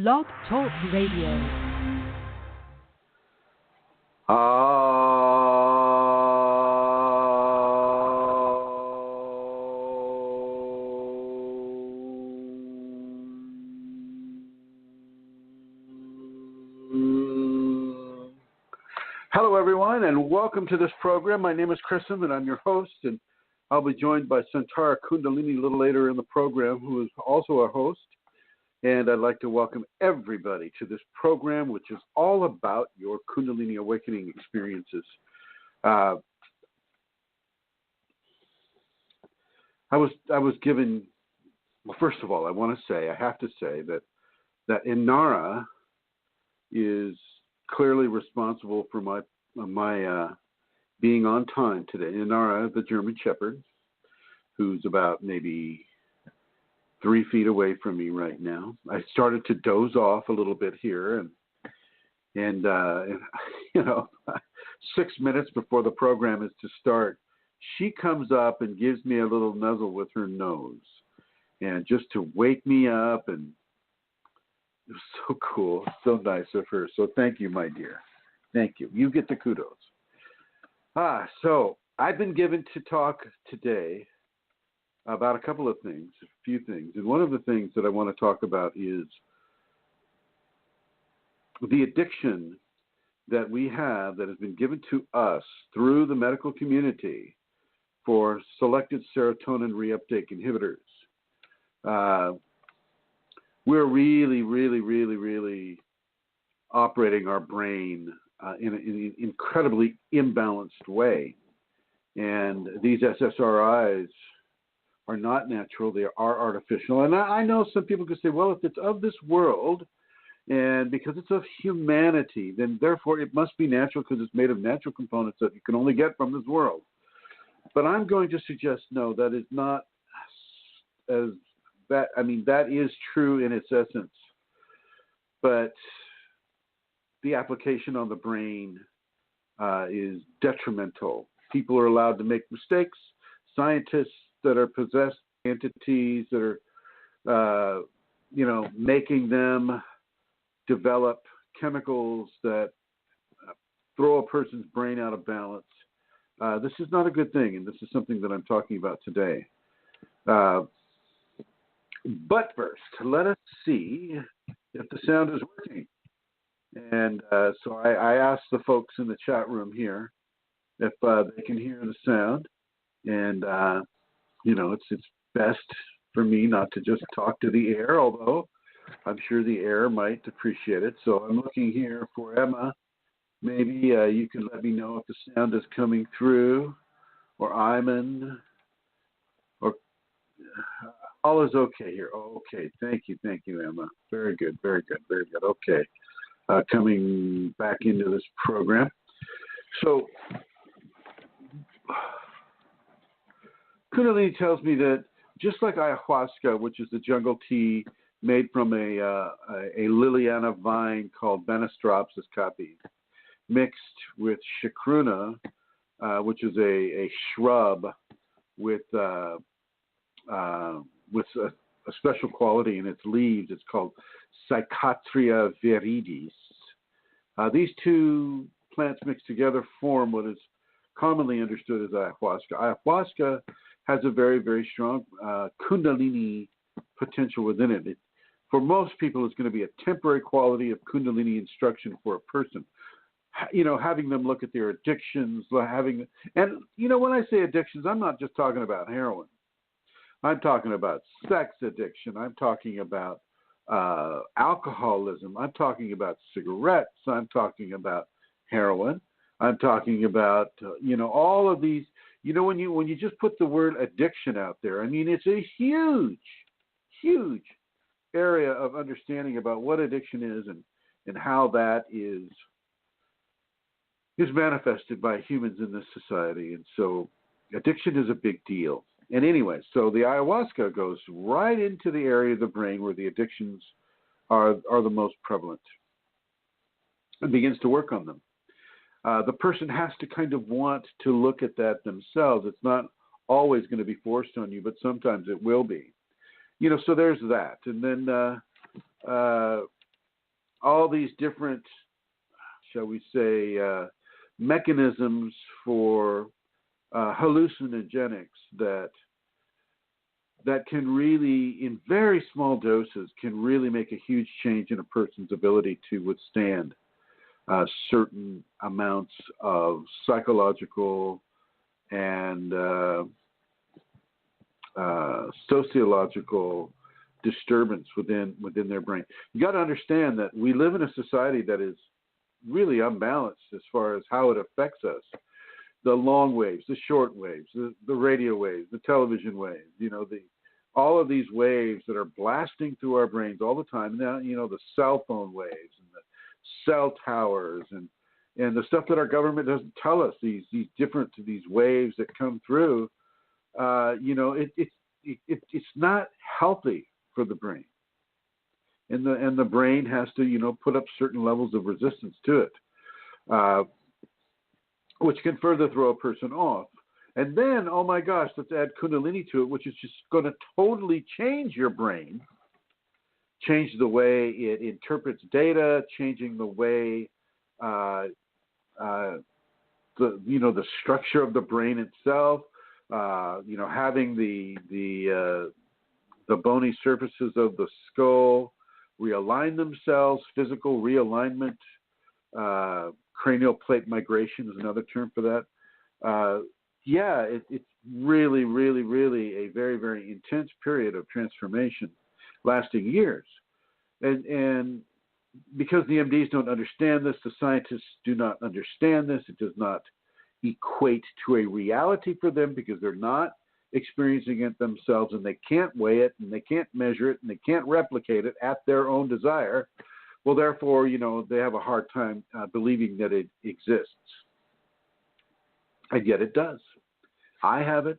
Blog Talk Radio. Hello, everyone, and welcome to this program. My name is Chrism, and I'm your host, and I'll be joined by Santara Kundalini a little later in the program, who is also our host. And I'd like to welcome everybody to this program, which is all about your Kundalini awakening experiences. I was given, well, first of all, I have to say that Inara is clearly responsible for my being on time today. Inara, the German Shepherd, who's about maybe 3 feet away from me right now. I started to doze off a little bit here, and 6 minutes before the program is to start, she comes up and gives me a little nuzzle with her nose, and just to wake me up, and it was so cool, so nice of her. So thank you, my dear. Thank you. You get the kudos. So I've been given to talk today about a couple of things, a few things. And one of the things that I want to talk about is the addiction that we have that has been given to us through the medical community for selected serotonin reuptake inhibitors. We're really operating our brain in an incredibly imbalanced way. And these SSRIs are not natural, they are artificial. And I know some people could say, well, if it's of this world, and because it's of humanity, then therefore it must be natural because it's made of natural components that you can only get from this world. But I'm going to suggest, no, that is not as that. I mean, that is true in its essence, but the application on the brain is detrimental. People are allowed to make mistakes. Scientists that are possessed entities that are, making them develop chemicals that throw a person's brain out of balance. This is not a good thing, and this is something that I'm talking about today. But first, let us see if the sound is working. And so I asked the folks in the chat room here if they can hear the sound. And, it's best for me not to just talk to the air, although I'm sure the air might appreciate it. So I'm looking here for Emma. Maybe you can let me know if the sound is coming through, or Iman, or all is okay here. Oh, okay, thank you, Emma. Very good. Okay, coming back into this program. So Kundalini tells me that just like ayahuasca, which is the jungle tea made from a Liliana vine called Benestropsis capi, mixed with chacruna, which is a shrub with a special quality in its leaves. It's called Psychotria viridis. These two plants mixed together form what is commonly understood as ayahuasca. Ayahuasca has a very, very strong Kundalini potential within it. For most people, it's going to be a temporary quality of Kundalini instruction for a person. Having them look at their addictions, when I say addictions, I'm not just talking about heroin. I'm talking about sex addiction. I'm talking about alcoholism. I'm talking about cigarettes. I'm talking about heroin. I'm talking about, all of these. When you just put the word addiction out there, I mean, it's a huge area of understanding about what addiction is and how that is manifested by humans in this society. And so addiction is a big deal. And anyway, so the ayahuasca goes right into the area of the brain where the addictions are the most prevalent and begins to work on them. The person has to kind of want to look at that themselves. It's not always going to be forced on you, but sometimes it will be. So there's that. And then all these different, shall we say, mechanisms for hallucinogenics that can really, in very small doses, can really make a huge change in a person's ability to withstand certain amounts of psychological and sociological disturbance within their brain. You got to understand that we live in a society that is really unbalanced as far as how it affects us. The long waves, the short waves, the radio waves, the television waves, all of these waves that are blasting through our brains all the time. Now, the cell phone waves and the cell towers and the stuff that our government doesn't tell us, these waves that come through, it's not healthy for the brain. And the brain has to, put up certain levels of resistance to it, which can further throw a person off. And then, oh my gosh, let's add Kundalini to it, which is just going to totally change your brain, change the way it interprets data, changing the way, the structure of the brain itself, having the bony surfaces of the skull realign themselves, physical realignment, cranial plate migration is another term for that. It's really, really, really a very, very intense period of transformation lasting years. And because the MDs don't understand this, the scientists do not understand this, it does not equate to a reality for them because they're not experiencing it themselves, and they can't weigh it, and they can't measure it, and they can't replicate it at their own desire. Well, therefore, they have a hard time believing that it exists. And yet it does. I have it.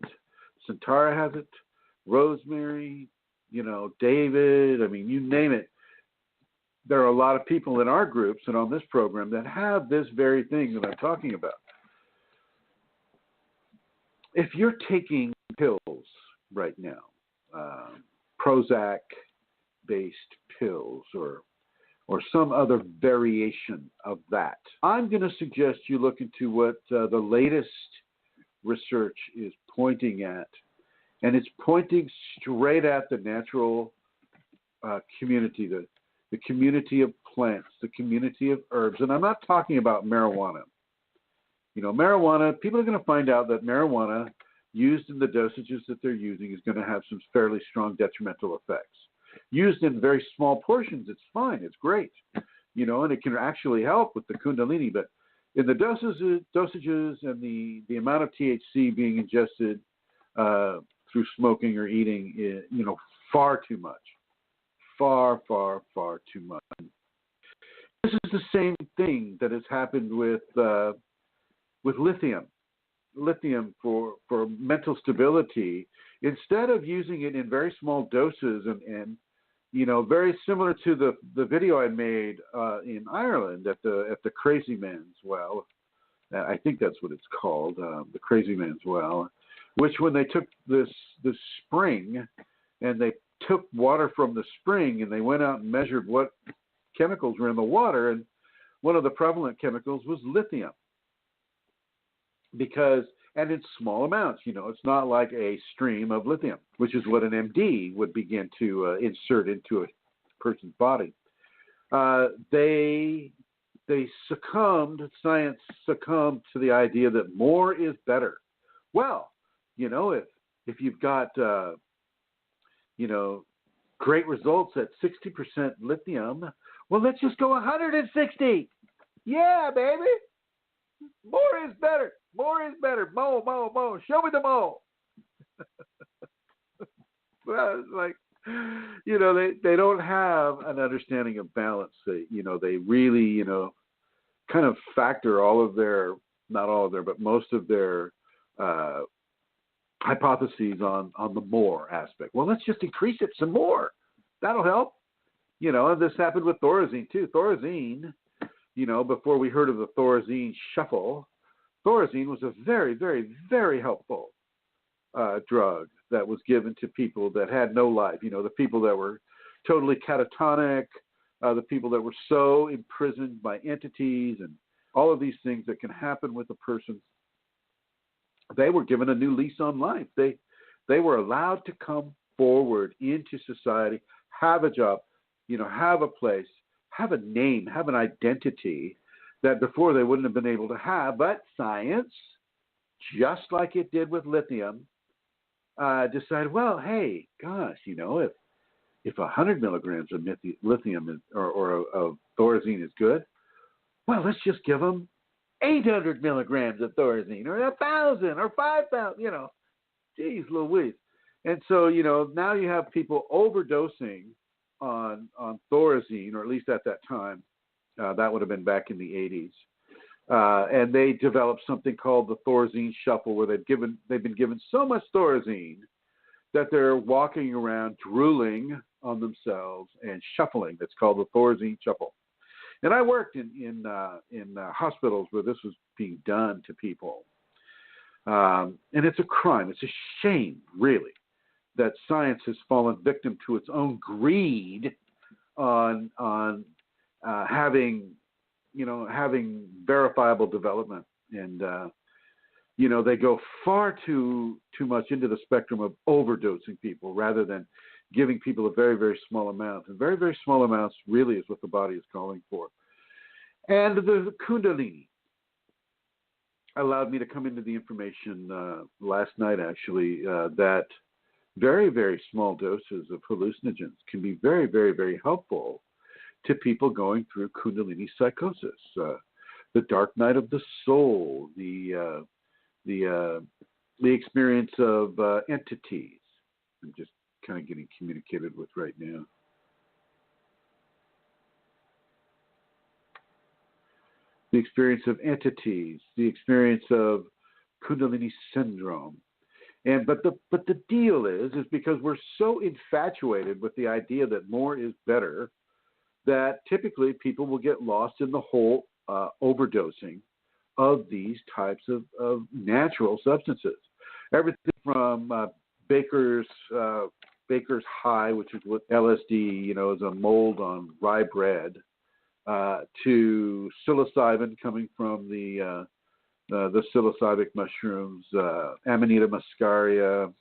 Santara has it. Rosemary, David, you name it. There are a lot of people in our groups and on this program that have this very thing that I'm talking about. If you're taking pills right now, Prozac-based pills or some other variation of that, I'm going to suggest you look into what the latest research is pointing at, and it's pointing straight at the natural community, the community of plants, the community of herbs, and I'm not talking about marijuana. Marijuana, people are going to find out that marijuana used in the dosages that they're using is going to have some fairly strong detrimental effects. Used in very small portions, it's fine, it's great, and it can actually help with the Kundalini, but in the dosages and the amount of THC being ingested through smoking or eating, far too much. Far, far, far too much. This is the same thing that has happened with lithium. Lithium for mental stability. Instead of using it in very small doses and very similar to the video I made in Ireland at the Crazy Man's Well. I think that's what it's called, the Crazy Man's Well, which when they took this spring and they took water from the spring and they went out and measured what chemicals were in the water, and one of the prevalent chemicals was lithium. And in small amounts, it's not like a stream of lithium, which is what an MD would begin to insert into a person's body. Science succumbed to the idea that more is better. Well, if you've got, great results at 60% lithium, well, let's just go 160. Yeah, baby. More is better. More is better. Mo. Show me the mo. Well, it's like, they don't have an understanding of balance. They really, kind of factor not all of their, but most of their hypotheses on the more aspect. Well, let's just increase it some more. That'll help. And this happened with Thorazine too. Thorazine, before we heard of the Thorazine shuffle, Thorazine was a very, very, very helpful drug that was given to people that had no life. The people that were totally catatonic, the people that were so imprisoned by entities and all of these things that can happen with a person, they were given a new lease on life. They were allowed to come forward into society, have a job, have a place, have a name, have an identity that before they wouldn't have been able to have. But science, just like it did with lithium, decided, well, hey, gosh, if 100 milligrams of lithium or of thorazine is good, well, let's just give them 800 milligrams of thorazine, or 1,000, or 5,000. Geez Louise. And so, now you have people overdosing on thorazine, or at least at that time. That would have been back in the 80s. And they developed something called the thorazine shuffle, where they've been given so much thorazine that they're walking around drooling on themselves and shuffling. That's called the thorazine shuffle. And I worked in hospitals where this was being done to people. And it's a crime. It's a shame, really, that science has fallen victim to its own greed on having verifiable development. And they go far too much into the spectrum of overdosing people rather than giving people a very, very small amount. And very, very small amounts really is what the body is calling for. And the Kundalini allowed me to come into the information last night, actually, that very, very small doses of hallucinogens can be very, very, very helpful to people going through Kundalini psychosis, the dark night of the soul, the experience of entities. I'm just kind of getting communicated with right now. The experience of entities, the experience of Kundalini syndrome. But the deal is because we're so infatuated with the idea that more is better, that typically people will get lost in the whole overdosing of these types of natural substances. Everything from Baker's High, which is what LSD, is a mold on rye bread, to psilocybin coming from the psilocybic mushrooms, Amanita muscaria.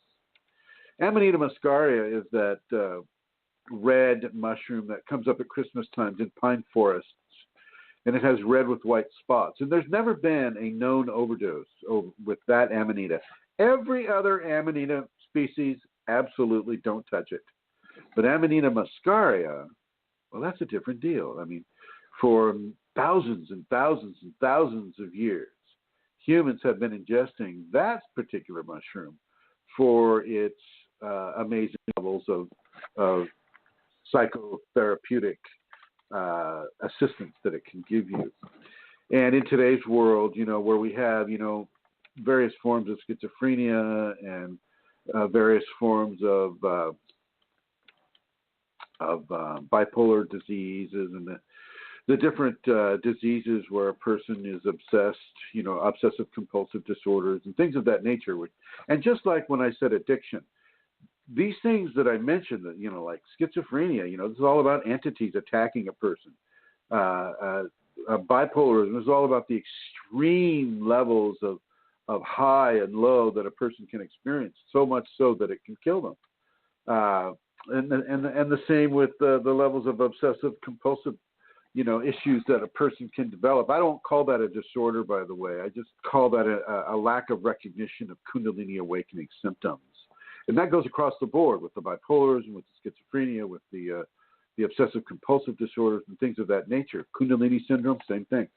Amanita muscaria is that red mushroom that comes up at Christmas times in pine forests, and it has red with white spots. And there's never been a known overdose with that Amanita. Every other Amanita species, absolutely don't touch it. But Amanita muscaria, well, that's a different deal. I mean, for thousands and thousands and thousands of years, humans have been ingesting that particular mushroom for its amazing levels of psychotherapeutic assistance that it can give you. And in today's world, where we have, various forms of schizophrenia and various forms of bipolar diseases and the different diseases where a person is obsessed, obsessive compulsive disorders and things of that nature. And just like when I said addiction, these things that I mentioned, that like schizophrenia, this is all about entities attacking a person. Bipolarism is all about the extreme levels of high and low that a person can experience, so much so that it can kill them. And the same with the levels of obsessive compulsive, issues that a person can develop. I don't call that a disorder, by the way. I just call that a lack of recognition of Kundalini awakening symptoms. And that goes across the board with the bipolarism, with the schizophrenia, with the obsessive compulsive disorders and things of that nature. Kundalini syndrome, same thing.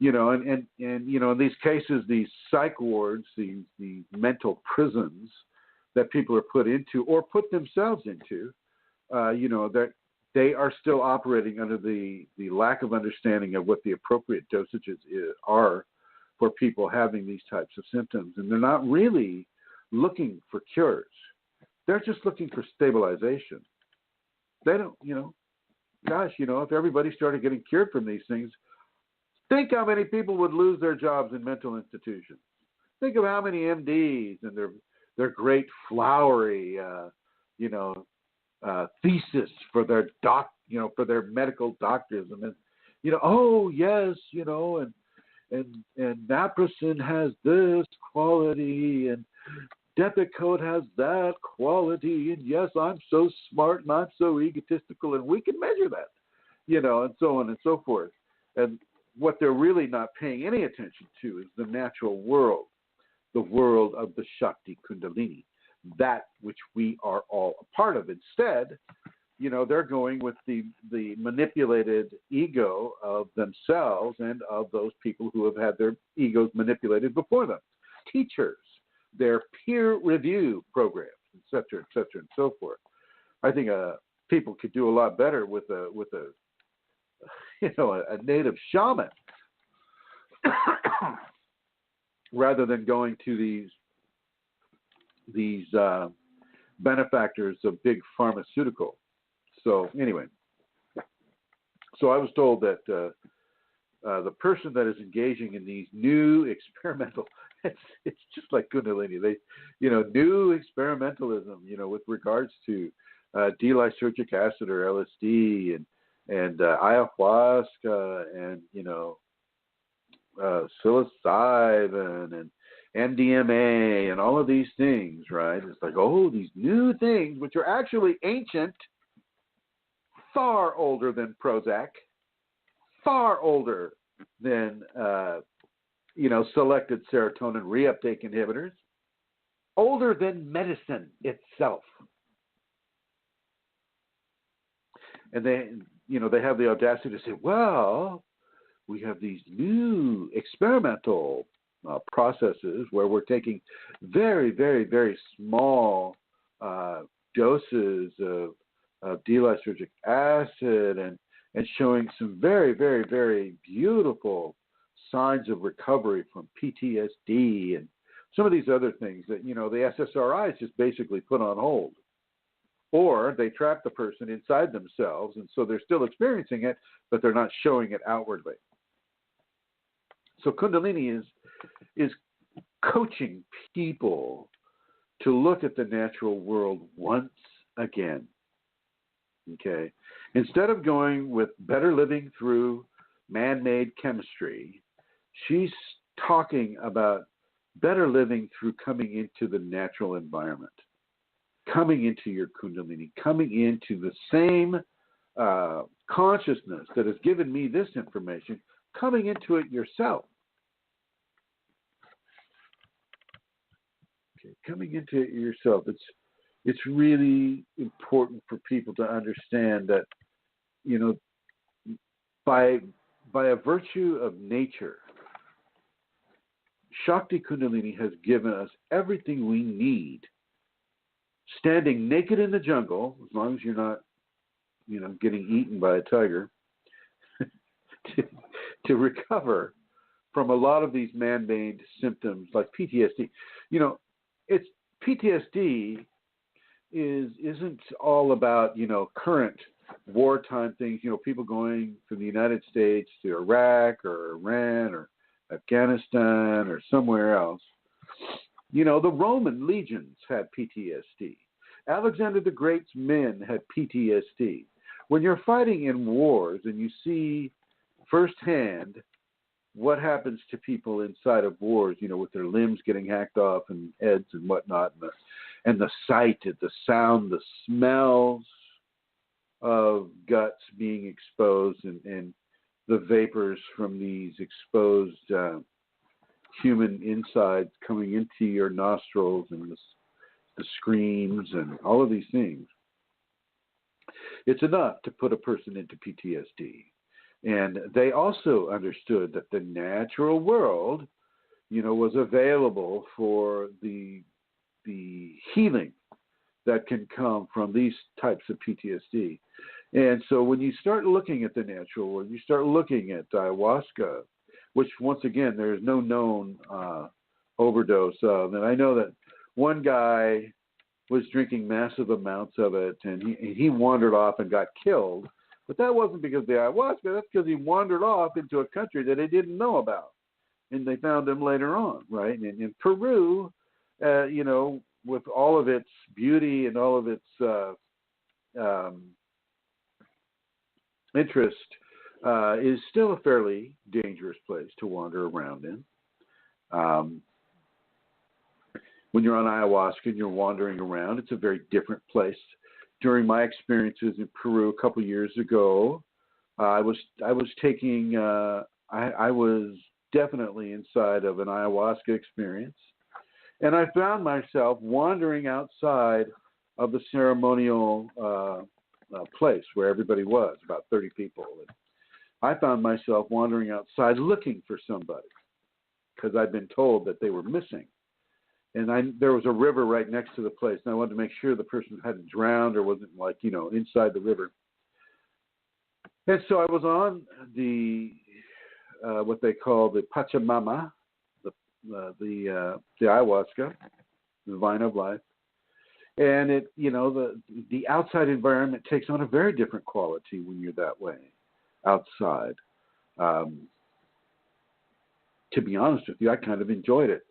And in these cases, these psych wards, these mental prisons that people are put into or put themselves into, that they are still operating under the lack of understanding of what the appropriate dosages are for people having these types of symptoms. And they're not really looking for cures. They're just looking for stabilization. They don't, if everybody started getting cured from these things, think how many people would lose their jobs in mental institutions. Think of how many MDs and their great flowery, thesis for their for their medical doctors, and then, oh yes, and naproxen has this quality, and Depakote has that quality, and yes, I'm so smart and I'm so egotistical, and we can measure that, and so on and so forth. And what they're really not paying any attention to is the natural world, the world of the Shakti Kundalini, that which we are all a part of. Instead, they're going with the manipulated ego of themselves and of those people who have had their egos manipulated before them. Teachers, their peer review programs, et cetera, and so forth. I think people could do a lot better with a native shaman rather than going to these benefactors of big pharmaceutical. So anyway, so I was told that the person that is engaging in these new experimental, it's just like Kundalini, new experimentalism, with regards to D-lysergic acid or LSD and ayahuasca and psilocybin and MDMA and all of these things, right? It's like, oh, these new things, which are actually ancient, far older than Prozac, far older than, selected serotonin reuptake inhibitors, older than medicine itself. And they have the audacity to say, well, we have these new experimental processes where we're taking very, very, very small doses of D-lysergic acid and showing some very, very, very beautiful signs of recovery from PTSD and some of these other things that, the SSRIs just basically put on hold. Or they trap the person inside themselves, and so they're still experiencing it, but they're not showing it outwardly. So Kundalini is coaching people to look at the natural world once again. Okay? Instead of going with better living through man-made chemistry, she's talking about better living through coming into the natural environment, coming into your Kundalini, coming into the same consciousness that has given me this information, coming into it yourself. Okay, coming into it yourself. It's really important for people to understand that, by a virtue of nature, Shakti Kundalini has given us everything we need, standing naked in the jungle, as long as you're not, getting eaten by a tiger, to recover from a lot of these man-made symptoms like PTSD. It's PTSD isn't all about, current wartime things, people going from the United States to Iraq or Iran or Afghanistan or somewhere else. The Roman legions had PTSD. Alexander the Great's men had PTSD. When you're fighting in wars and you see firsthand what happens to people inside of wars, with their limbs getting hacked off and heads and whatnot, and the sight, the sound, the smells of guts being exposed and the vapors from these exposed human insides coming into your nostrils and the screams and all of these things. It's enough to put a person into PTSD. And they also understood that the natural world, was available for the healing that can come from these types of PTSD. And so when you start looking at the natural world, you start looking at ayahuasca, which once again, there is no known overdose of. And I know that one guy was drinking massive amounts of it, and he wandered off and got killed. But that wasn't because of the ayahuasca. That's because he wandered off into a country that he didn't know about. And they found him later on, right? And in Peru, with all of its beauty and all of its interest, is still a fairly dangerous place to wander around in. When you're on ayahuasca and you're wandering around, it's a very different place. During my experiences in Peru a couple years ago, I was taking, I was definitely inside of an ayahuasca experience, and I found myself wandering outside of the ceremonial place where everybody was, about 30 people. And I found myself wandering outside looking for somebody because I'd been told that they were missing. And there was a river right next to the place, and I wanted to make sure the person hadn't drowned or wasn't, like, inside the river. And so I was on the what they call the Pachamama, the ayahuasca, the vine of life, and it, the outside environment takes on a very different quality when you're that way outside. To be honest with you, I kind of enjoyed it.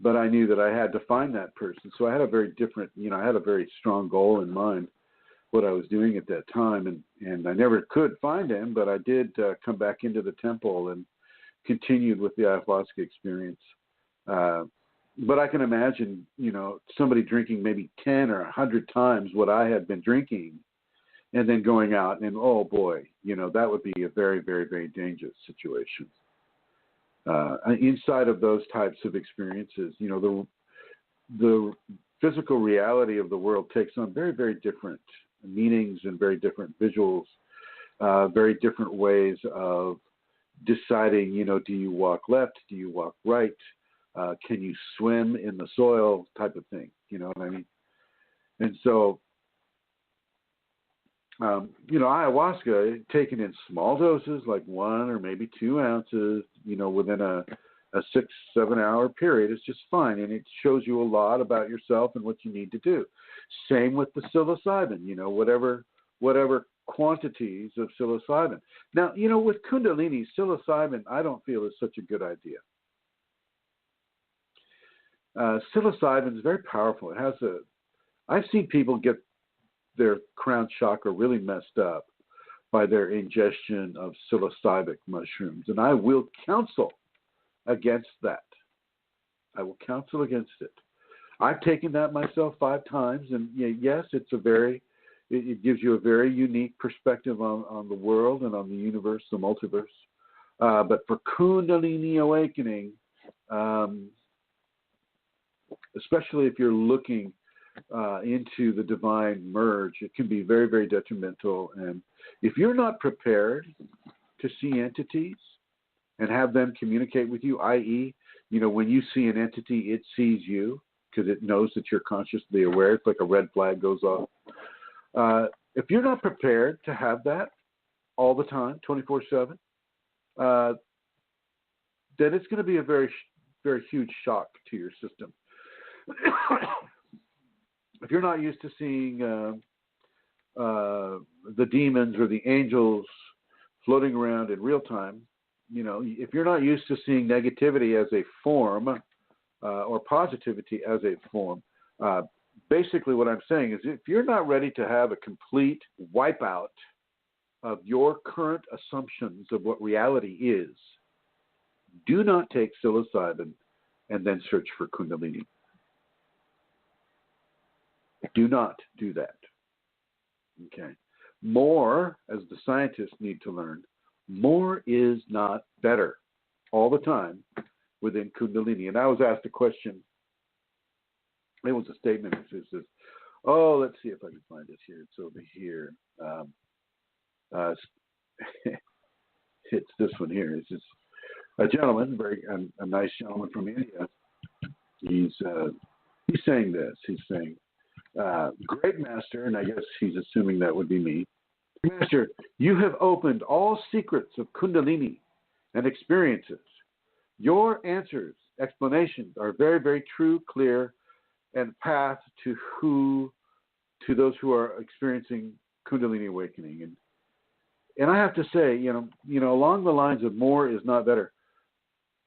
But I knew that I had to find that person. So I had a very different, I had a very strong goal in mind, what I was doing at that time. And I never could find him, but I did come back into the temple and continued with the ayahuasca experience. But I can imagine, somebody drinking maybe 10 or 100 times what I had been drinking and then going out and, oh boy, that would be a very, very, very dangerous situation. Inside of those types of experiences, the physical reality of the world takes on very, very different meanings and very different visuals, very different ways of deciding, do you walk left? Do you walk right? Can you swim in the soil type of thing? You know what I mean? And so, ayahuasca taken in small doses, like 1 or maybe 2 ounces, within a 6-7 hour period is just fine. And it shows you a lot about yourself and what you need to do. Same with the psilocybin, whatever quantities of psilocybin. Now, with Kundalini, psilocybin, I don't feel is such a good idea. Psilocybin is very powerful. I've seen people get their crown chakra really messed up by their ingestion of psilocybic mushrooms. And I will counsel against that. I will counsel against it. I've taken that myself 5 times, and yes, it gives you a very unique perspective on the world and on the universe, the multiverse. But for Kundalini awakening, especially if you're looking into the divine merge, it can be very, very detrimental. And if you're not prepared to see entities and have them communicate with you, i.e., when you see an entity, it sees you because it knows that you're consciously aware. It's like a red flag goes off. If you're not prepared to have that all the time, 24/7, then it's going to be a very, very huge shock to your system. If you're not used to seeing the demons or the angels floating around in real time, if you're not used to seeing negativity as a form or positivity as a form, basically what I'm saying is if you're not ready to have a complete wipeout of your current assumptions of what reality is, do not take psilocybin and then search for Kundalini. Do not do that. Okay. More, as the scientists need to learn, more is not better all the time within Kundalini. And I was asked a question. It was a statement. It says, let's see if I can find it here. It's over here. It's this one here. It's just a gentleman, a nice gentleman from India. He's saying this. He's saying, great master, and I guess he's assuming that would be me. Master, you have opened all secrets of Kundalini and experiences. Your answers, explanations are very, very true, clear, and path to those who are experiencing Kundalini awakening. And I have to say, along the lines of more is not better.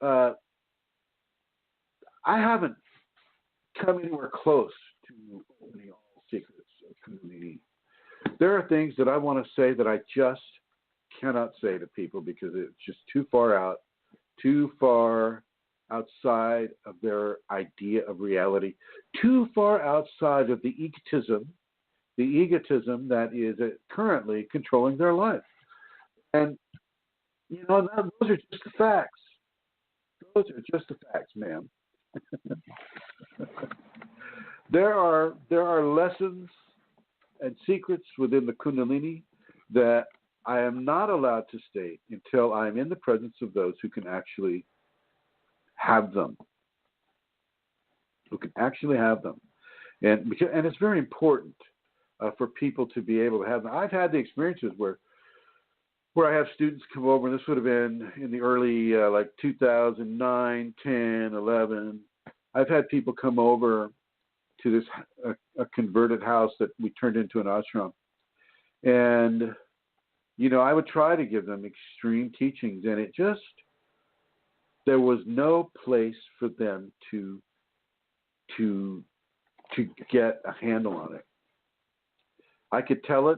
I haven't come anywhere close to opening all secrets of Kundalini. There are things that I want to say that I just cannot say to people because it's just too far out, too far outside of their idea of reality, too far outside of the egotism that is currently controlling their life. And, those are just the facts. Those are just the facts, ma'am. There are lessons and secrets within the Kundalini that I am not allowed to state until I'm in the presence of those who can actually have them. And it's very important for people to be able to have them. I've had the experiences where I have students come over, and this would have been in the early, 2009, 10, 11. I've had people come over to this a converted house that we turned into an ashram. And, I would try to give them extreme teachings, and there was no place for them to get a handle on it. I could tell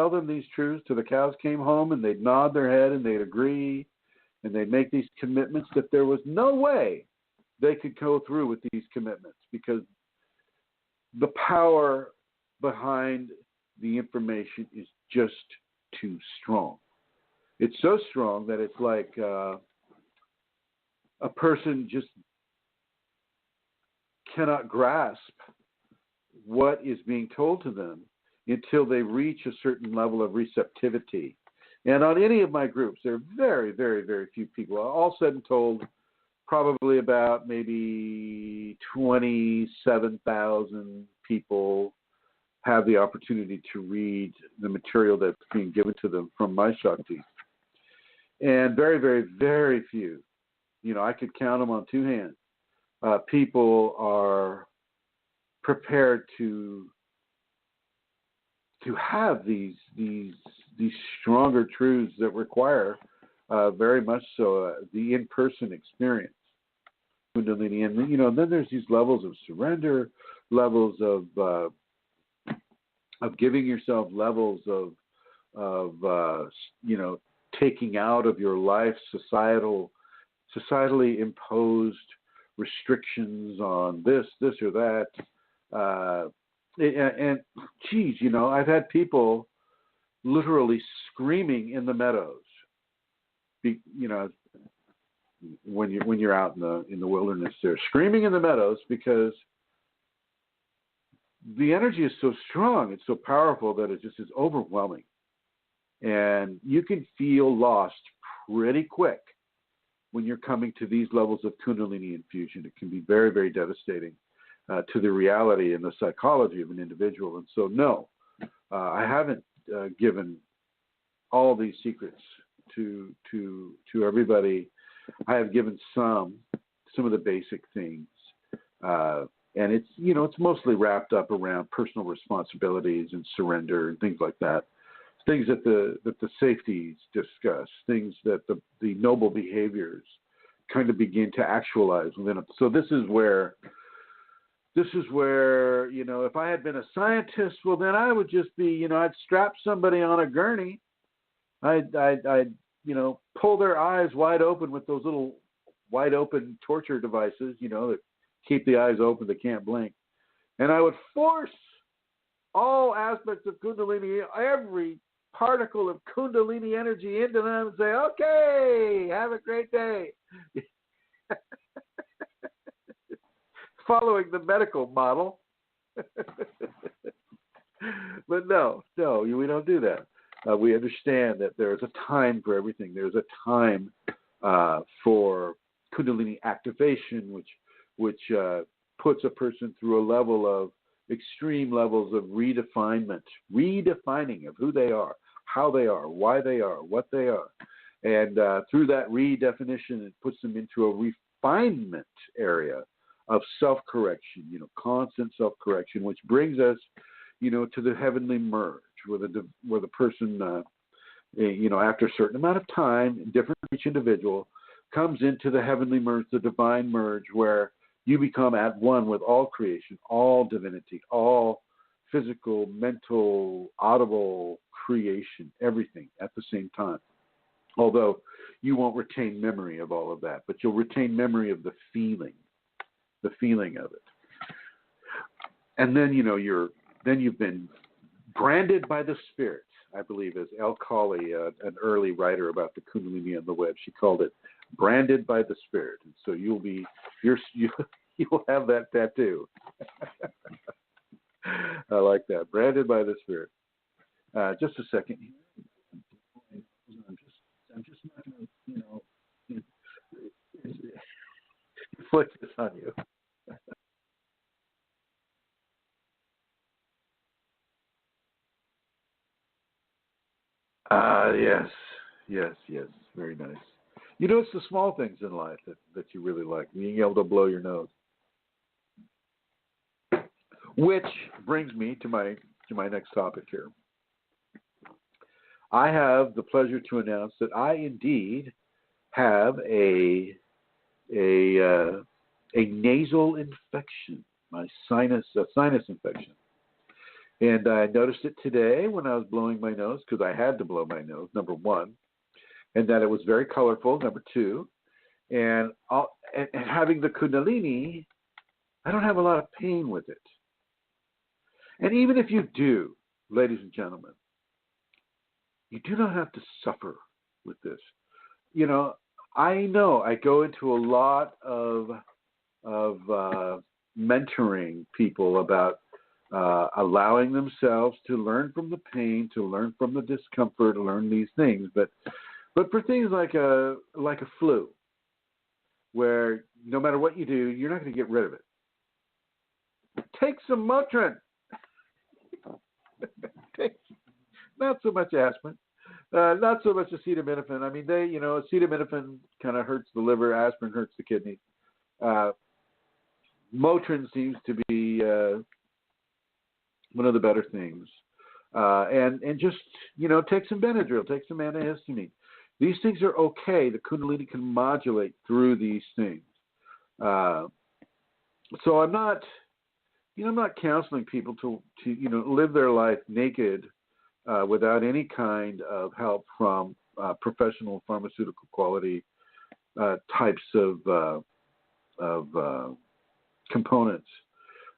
them these truths till the cows came home, and they'd nod their head and they'd agree and they'd make these commitments that there was no way they could go through with these commitments because the power behind the information is just too strong. It's so strong that it's like a person just cannot grasp what is being told to them until they reach a certain level of receptivity. And on any of my groups, there are very, very, very few people. All said and told, probably about maybe 27,000 people have the opportunity to read the material that's being given to them from my Shakti. And very, very, very few, I could count them on two hands. People are prepared to have these stronger truths that require very much so the in-person experience. Kundalini, and then there's these levels of surrender, levels of giving yourself, levels of taking out of your life societally imposed restrictions on this or that. And geez, I've had people literally screaming in the meadows. When you're out in the wilderness, they're screaming in the meadows because the energy is so strong, it's so powerful that it just is overwhelming, and you can feel lost pretty quick when you're coming to these levels of Kundalini infusion. It can be very, very devastating to the reality and the psychology of an individual. And so, no, I haven't given all these secrets to everybody. I have given some of the basic things, and it's mostly wrapped up around personal responsibilities and surrender and things like that. Things that the safeties discuss, things that the noble behaviors kind of begin to actualize within it. So this is where, if I had been a scientist, well, then I would just be, I'd strap somebody on a gurney. I'd pull their eyes wide open with those little wide open torture devices, that keep the eyes open, they can't blink. And I would force all aspects of Kundalini, every particle of Kundalini energy into them and say, okay, have a great day. Following the medical model. But no, we don't do that. We understand that there's a time for everything. There's a time for Kundalini activation, which puts a person through a level of extreme levels of redefining of who they are, how they are, why they are, what they are. And through that redefinition, it puts them into a refinement area of self-correction, constant self-correction, which brings us, to the heavenly merge, where the person, after a certain amount of time, different for each individual, comes into the heavenly merge, the divine merge, where you become at one with all creation, all divinity, all physical, mental, audible creation, everything at the same time. Although you won't retain memory of all of that, but you'll retain memory of the feeling of it. And then, you've been branded by the Spirit, I believe, as Elle Colley, an early writer about the Kundalini on the web, she called it branded by the Spirit. And so you'll have that tattoo. I like that. Branded by the Spirit. Just a second. I'm just not going to, inflict this on you. Yes. Very nice. It's the small things in life that you really like. Being able to blow your nose. Which brings me to my next topic here. I have the pleasure to announce that I indeed have a nasal infection, a sinus infection. And I noticed it today when I was blowing my nose, because I had to blow my nose, number one, and that it was very colorful, number two. And having the Kundalini, I don't have a lot of pain with it. And even if you do, ladies and gentlemen, you do not have to suffer with this. I know I go into a lot of mentoring people about allowing themselves to learn from the pain, to learn from the discomfort, to learn these things. But for things like a flu, where no matter what you do, you're not going to get rid of it. Take some Motrin. Not so much aspirin. Not so much acetaminophen. I mean, acetaminophen kind of hurts the liver. Aspirin hurts the kidney. Motrin seems to be one of the better things. And just, take some Benadryl, take some antihistamine. These things are okay. The Kundalini can modulate through these things. So I'm not counseling people to live their life naked without any kind of help from professional pharmaceutical quality types of components.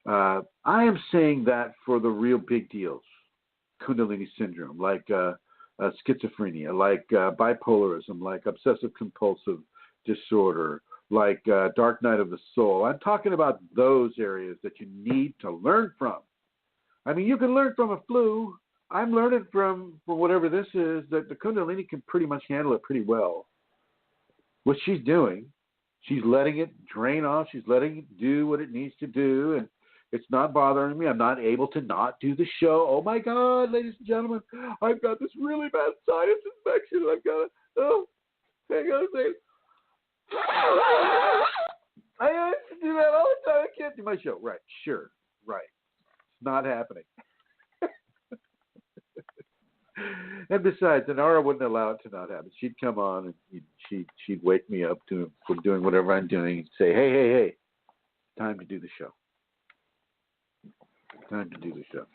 I am saying that for the real big deals, Kundalini syndrome, like schizophrenia, like bipolarism, like obsessive compulsive disorder, like dark night of the soul. I'm talking about those areas that you need to learn from. I mean, you can learn from a flu. I'm learning from whatever this is, that the Kundalini can pretty much handle it pretty well. What she's doing, she's letting it drain off. She's letting it do what it needs to do, and it's not bothering me. I'm not able to not do the show. Oh, my God, ladies and gentlemen, I've got this really bad sinus infection. I've got to, hang on a second. I used to do that all the time. I can't do my show. Right, sure, right. It's not happening. And besides, Inara wouldn't allow it to not happen. She'd come on and she'd wake me up from doing whatever I'm doing and say, hey, time to do the show. Time to do the show.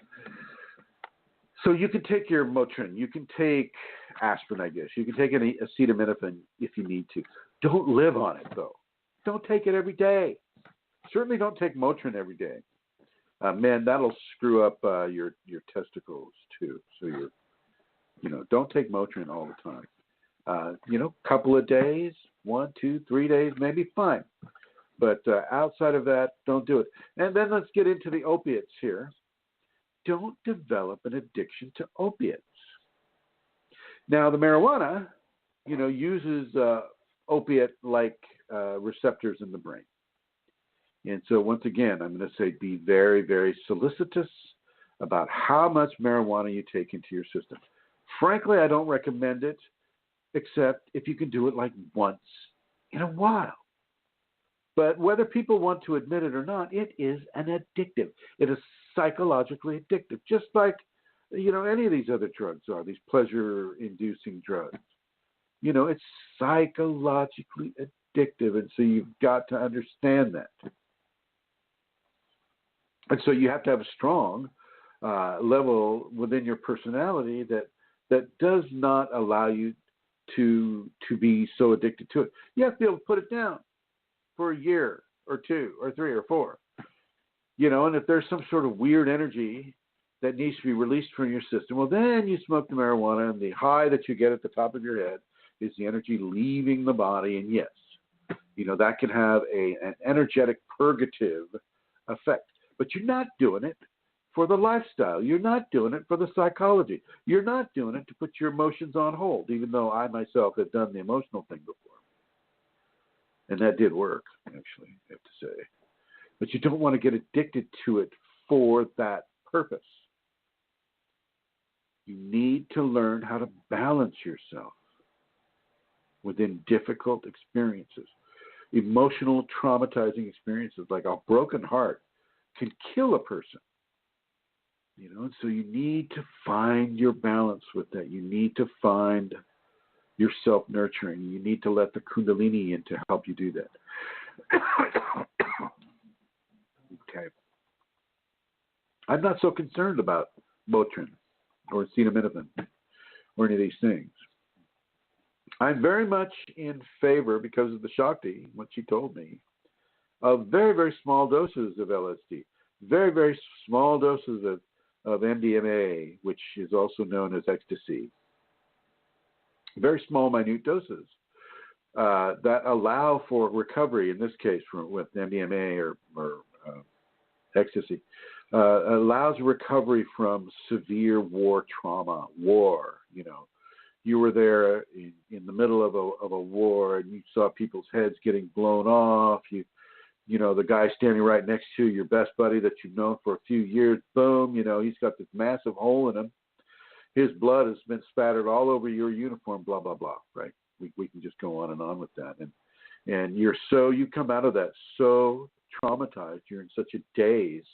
So you can take your Motrin. You can take aspirin, I guess. You can take any acetaminophen if you need to. Don't live on it, though. Don't take it every day. Certainly don't take Motrin every day. Man, that'll screw up your testicles, too. So don't take Motrin all the time. Couple of days, 1, 2, 3 days, maybe fine. But outside of that, don't do it. And then let's get into the opiates here. Don't develop an addiction to opiates. Now, the marijuana, uses opiate-like receptors in the brain. And so once again, I'm going to say be very, very solicitous about how much marijuana you take into your system. Frankly, I don't recommend it, except if you can do it like once in a while. But whether people want to admit it or not, it is an addictive. It is psychologically addictive, just like, any of these other drugs are, these pleasure-inducing drugs. It's psychologically addictive, and so you've got to understand that. And so you have to have a strong level within your personality that does not allow you to be so addicted to it. You have to be able to put it down for a year or 2 or 3 or 4. And if there's some sort of weird energy that needs to be released from your system, well, then you smoke the marijuana, and the high that you get at the top of your head is the energy leaving the body. And yes, that can have an energetic purgative effect. But you're not doing it for the lifestyle. You're not doing it for the psychology. You're not doing it to put your emotions on hold, even though I myself have done the emotional thing before. And that did work, actually, I have to say. But you don't want to get addicted to it for that purpose. You need to learn how to balance yourself within difficult experiences. Emotional, traumatizing experiences like a broken heart can kill a person. And so you need to find your balance with that. You need to find your self-nurturing. You need to let the Kundalini in to help you do that. Okay. I'm not so concerned about Motrin or acetaminophen or any of these things. I'm very much in favor, because of the Shakti, what she told me, of very, very small doses of LSD, very, very small doses of MDMA, which is also known as ecstasy. Very small, minute doses that allow for recovery, in this case with MDMA or ecstasy, allows recovery from severe war trauma. You were there in the middle of a war, and you saw people's heads getting blown off. The guy standing right next to you, your best buddy that you've known for a few years, boom, he's got this massive hole in him. His blood has been spattered all over your uniform, blah, blah, blah, right? We can just go on with that. And you come out of that so traumatized, you're in such a daze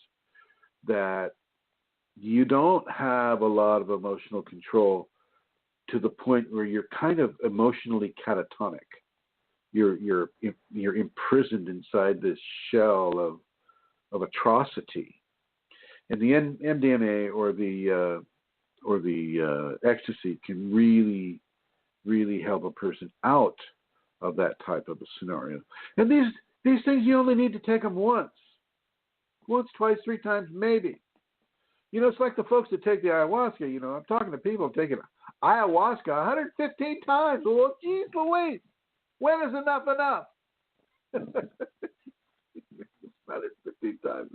that you don't have a lot of emotional control, to the point where you're kind of emotionally catatonic. You're imprisoned inside this shell of atrocity. And the MDMA or the ecstasy can really, really help a person out of that type of a scenario. And these things, you only need to take them once, twice, 3 times, maybe. It's like the folks that take the ayahuasca. I'm talking to people taking ayahuasca 115 times. Well, geez Louise, when is enough? 115 times.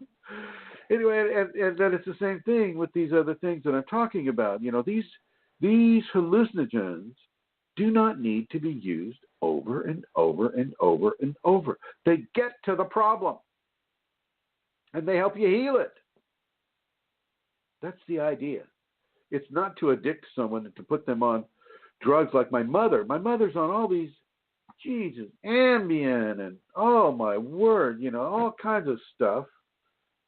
Anyway, and then it's the same thing with these other things that I'm talking about. These hallucinogens do not need to be used over and over and over and over. They get to the problem, and they help you heal it. That's the idea. It's not to addict someone and to put them on drugs like my mother. My mother's on all these, Jesus, Ambien and, oh my word, all kinds of stuff.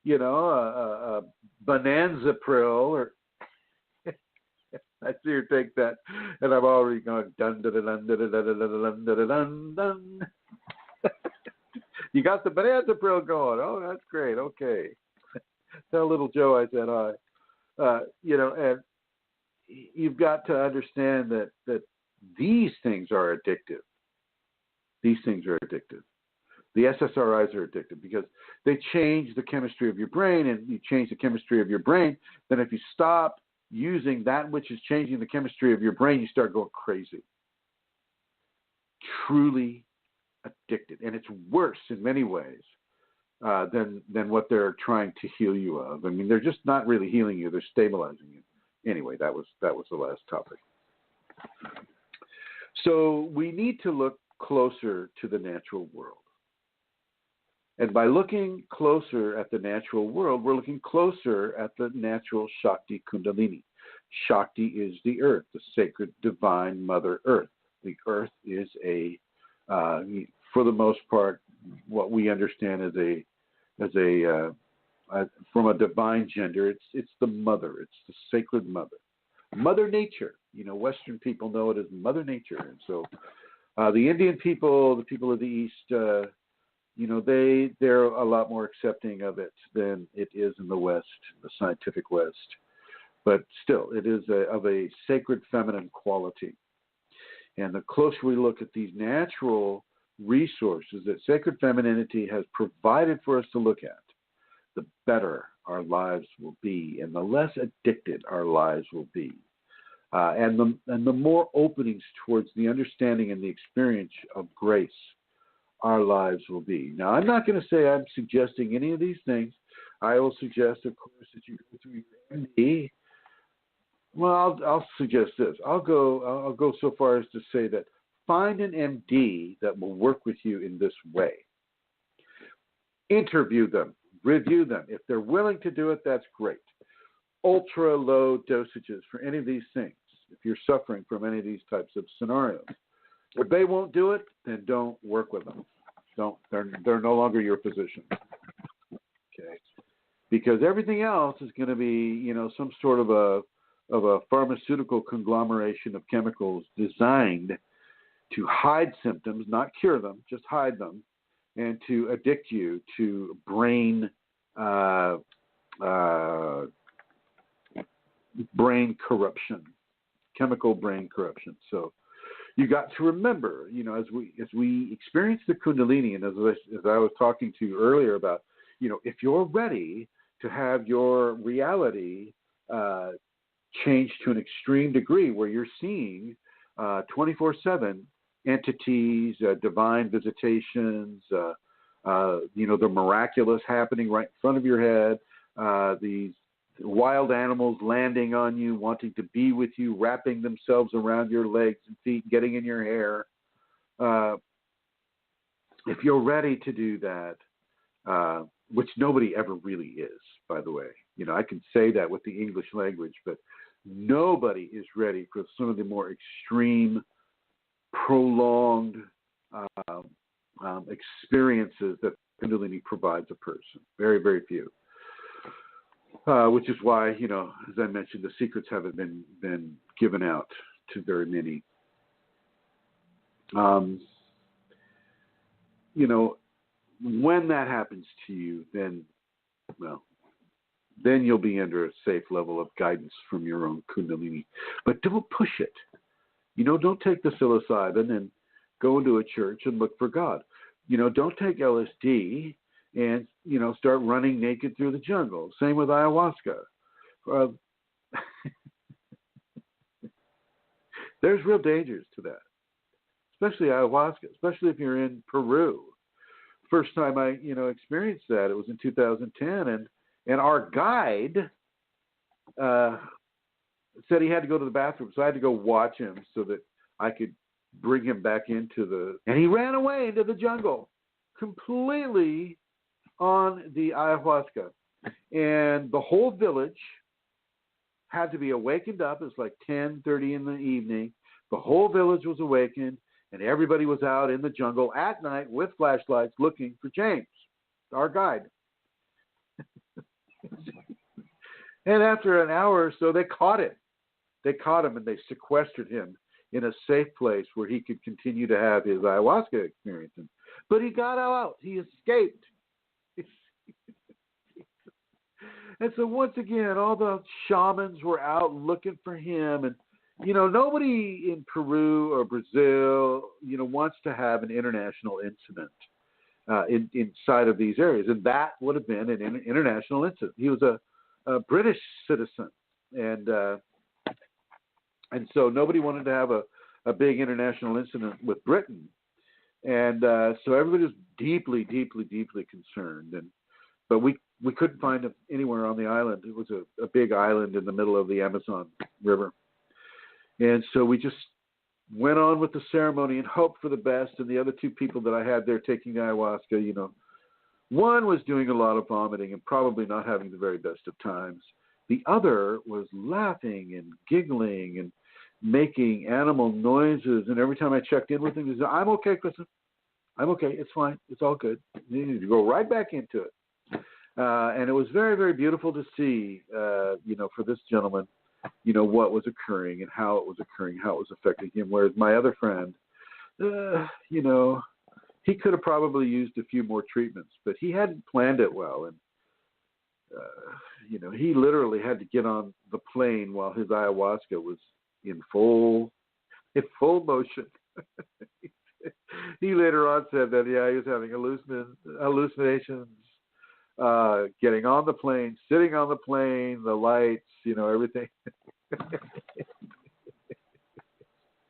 Bonanzapril, or I see her take that, and I'm already going dun dun dun dun dun dun dun dun dun dun. You got the Bonanzapril going. Oh, that's great. Okay. Tell little Joe I said hi. And you've got to understand that these things are addictive. These things are addictive. The SSRIs are addictive because they change the chemistry of your brain, and you change the chemistry of your brain. Then if you stop using that which is changing the chemistry of your brain, you start going crazy. Truly addicted. And it's worse in many ways than what they're trying to heal you of. I mean, they're just not really healing you. They're stabilizing you. Anyway, that was the last topic. So we need to look closer to the natural world. And by looking closer at the natural world, we're looking closer at the natural Shakti Kundalini. Shakti is the earth, the sacred divine Mother Earth. The earth is for the most part, what we understand as from a divine gender, it's the mother, it's the sacred mother. Mother Nature, Western people know it as Mother Nature. And so the Indian people, the people of the East, they're a lot more accepting of it than it is in the West, the scientific West. But still, it is of a sacred feminine quality. And the closer we look at these natural resources that sacred femininity has provided for us to look at, the better our lives will be, and the less addicted our lives will be, and the more openings towards the understanding and the experience of grace our lives will be. Now, I'm not going to say I'm suggesting any of these things. I will suggest, of course, that you go through your MD. Well, I'll suggest this. I'll go so far as to say that find an MD that will work with you in this way. Interview them, review them. If they're willing to do it, that's great. Ultra low dosages for any of these things, if you're suffering from any of these types of scenarios. If they won't do it, then don't work with them. They're no longer your physician. Okay, because everything else is going to be, some sort of a pharmaceutical conglomeration of chemicals designed to hide symptoms, not cure them, just hide them, and to addict you to brain corruption, chemical brain corruption. So you got to remember, as we experience the Kundalini, and as I was talking to you earlier about, if you're ready to have your reality change to an extreme degree where you're seeing 24/7 entities, divine visitations, the miraculous happening right in front of your head, these wild animals landing on you, wanting to be with you, wrapping themselves around your legs and feet, getting in your hair. If you're ready to do that, which nobody ever really is, by the way. I can say that with the English language, but nobody is ready for some of the more extreme, prolonged experiences that Kundalini provides a person. Very, very few. Which is why, as I mentioned, the secrets haven't been given out to very many. When that happens to you, then you'll be under a safe level of guidance from your own Kundalini. But don't push it. Don't take the psilocybin and go into a church and look for God. Don't take LSD and, start running naked through the jungle. Same with ayahuasca. There's real dangers to that, especially ayahuasca, especially if you're in Peru. First time I, experienced that, it was in 2010, and our guide said he had to go to the bathroom, so I had to go watch him so that I could bring him back into and he ran away into the jungle, completely on the ayahuasca. And the whole village had to be awakened up. It was like 10:30 in the evening. The whole village was awakened, and everybody was out in the jungle at night with flashlights looking for James, our guide. And after an hour or so, they caught him. They caught him and they sequestered him in a safe place where he could continue to have his ayahuasca experience. But he got out. He escaped. And so once again, all the shamans were out looking for him. And, nobody in Peru or Brazil, wants to have an international incident inside of these areas. And that would have been an international incident. He was a British citizen. And so nobody wanted to have a big international incident with Britain. And so everybody was deeply, deeply, deeply concerned. But we couldn't find him anywhere on the island. It was a big island in the middle of the Amazon River. And so we just went on with the ceremony and hoped for the best. And the other two people that I had there taking ayahuasca, one was doing a lot of vomiting and probably not having the very best of times. The other was laughing and giggling and making animal noises. And every time I checked in with him, he said, "I'm okay, Chrism. I'm okay. It's fine. It's all good." You need to go right back into it. And it was very, very beautiful to see, for this gentleman, what was occurring and how it was occurring, how it was affecting him. Whereas my other friend, he could have probably used a few more treatments, but he hadn't planned it well. And, he literally had to get on the plane while his ayahuasca was in full motion. He later on said that, he was having hallucinations, getting on the plane, sitting on the plane, the lights, everything.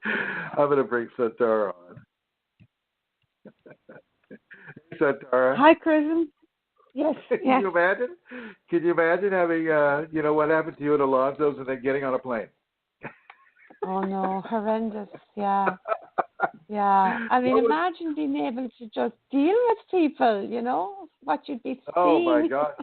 I'm going to bring Santara on. Hey, Santara. Hi, Chrism. Yes. Can you imagine? Can you imagine having, what happened to you at Alonzo's and then getting on a plane? Oh, no, horrendous. Yeah. Yeah. I mean, imagine being able to just deal with people, what you'd be seeing. Oh, my God.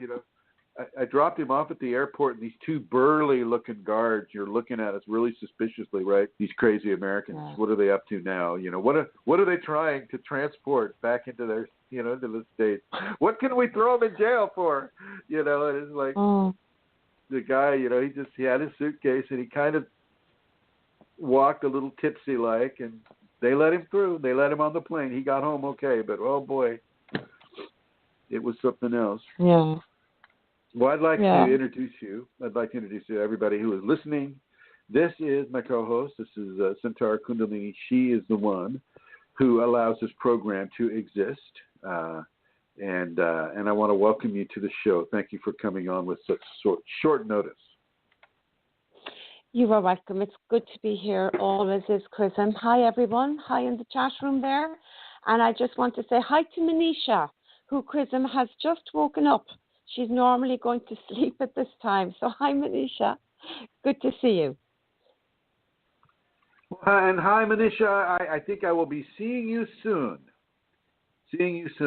I dropped him off at the airport, and these two burly-looking guards you're looking at us really suspiciously, right? These crazy Americans. Yeah. What are they up to now? What are they trying to transport back into their, into the States? What can we throw them in jail for? And it's like the guy, he had his suitcase, and he kind of walked a little tipsy-like, and they let him through. They let him on the plane. He got home okay, but, oh, boy, it was something else. Yeah. Well, I'd like to introduce you. I'd like to introduce you to everybody who is listening. This is my co-host. This is Santara Kundalini. She is the one who allows this program to exist. And I want to welcome you to the show. Thank you for coming on with such short notice. You are welcome. It's good to be here. Always is, Chrism. Hi, everyone. Hi in the chat room there. And I just want to say hi to Manisha, who Chrism has just woken up. She's normally going to sleep at this time. So hi, Manisha. Good to see you. And hi, Manisha. I think I will be seeing you soon.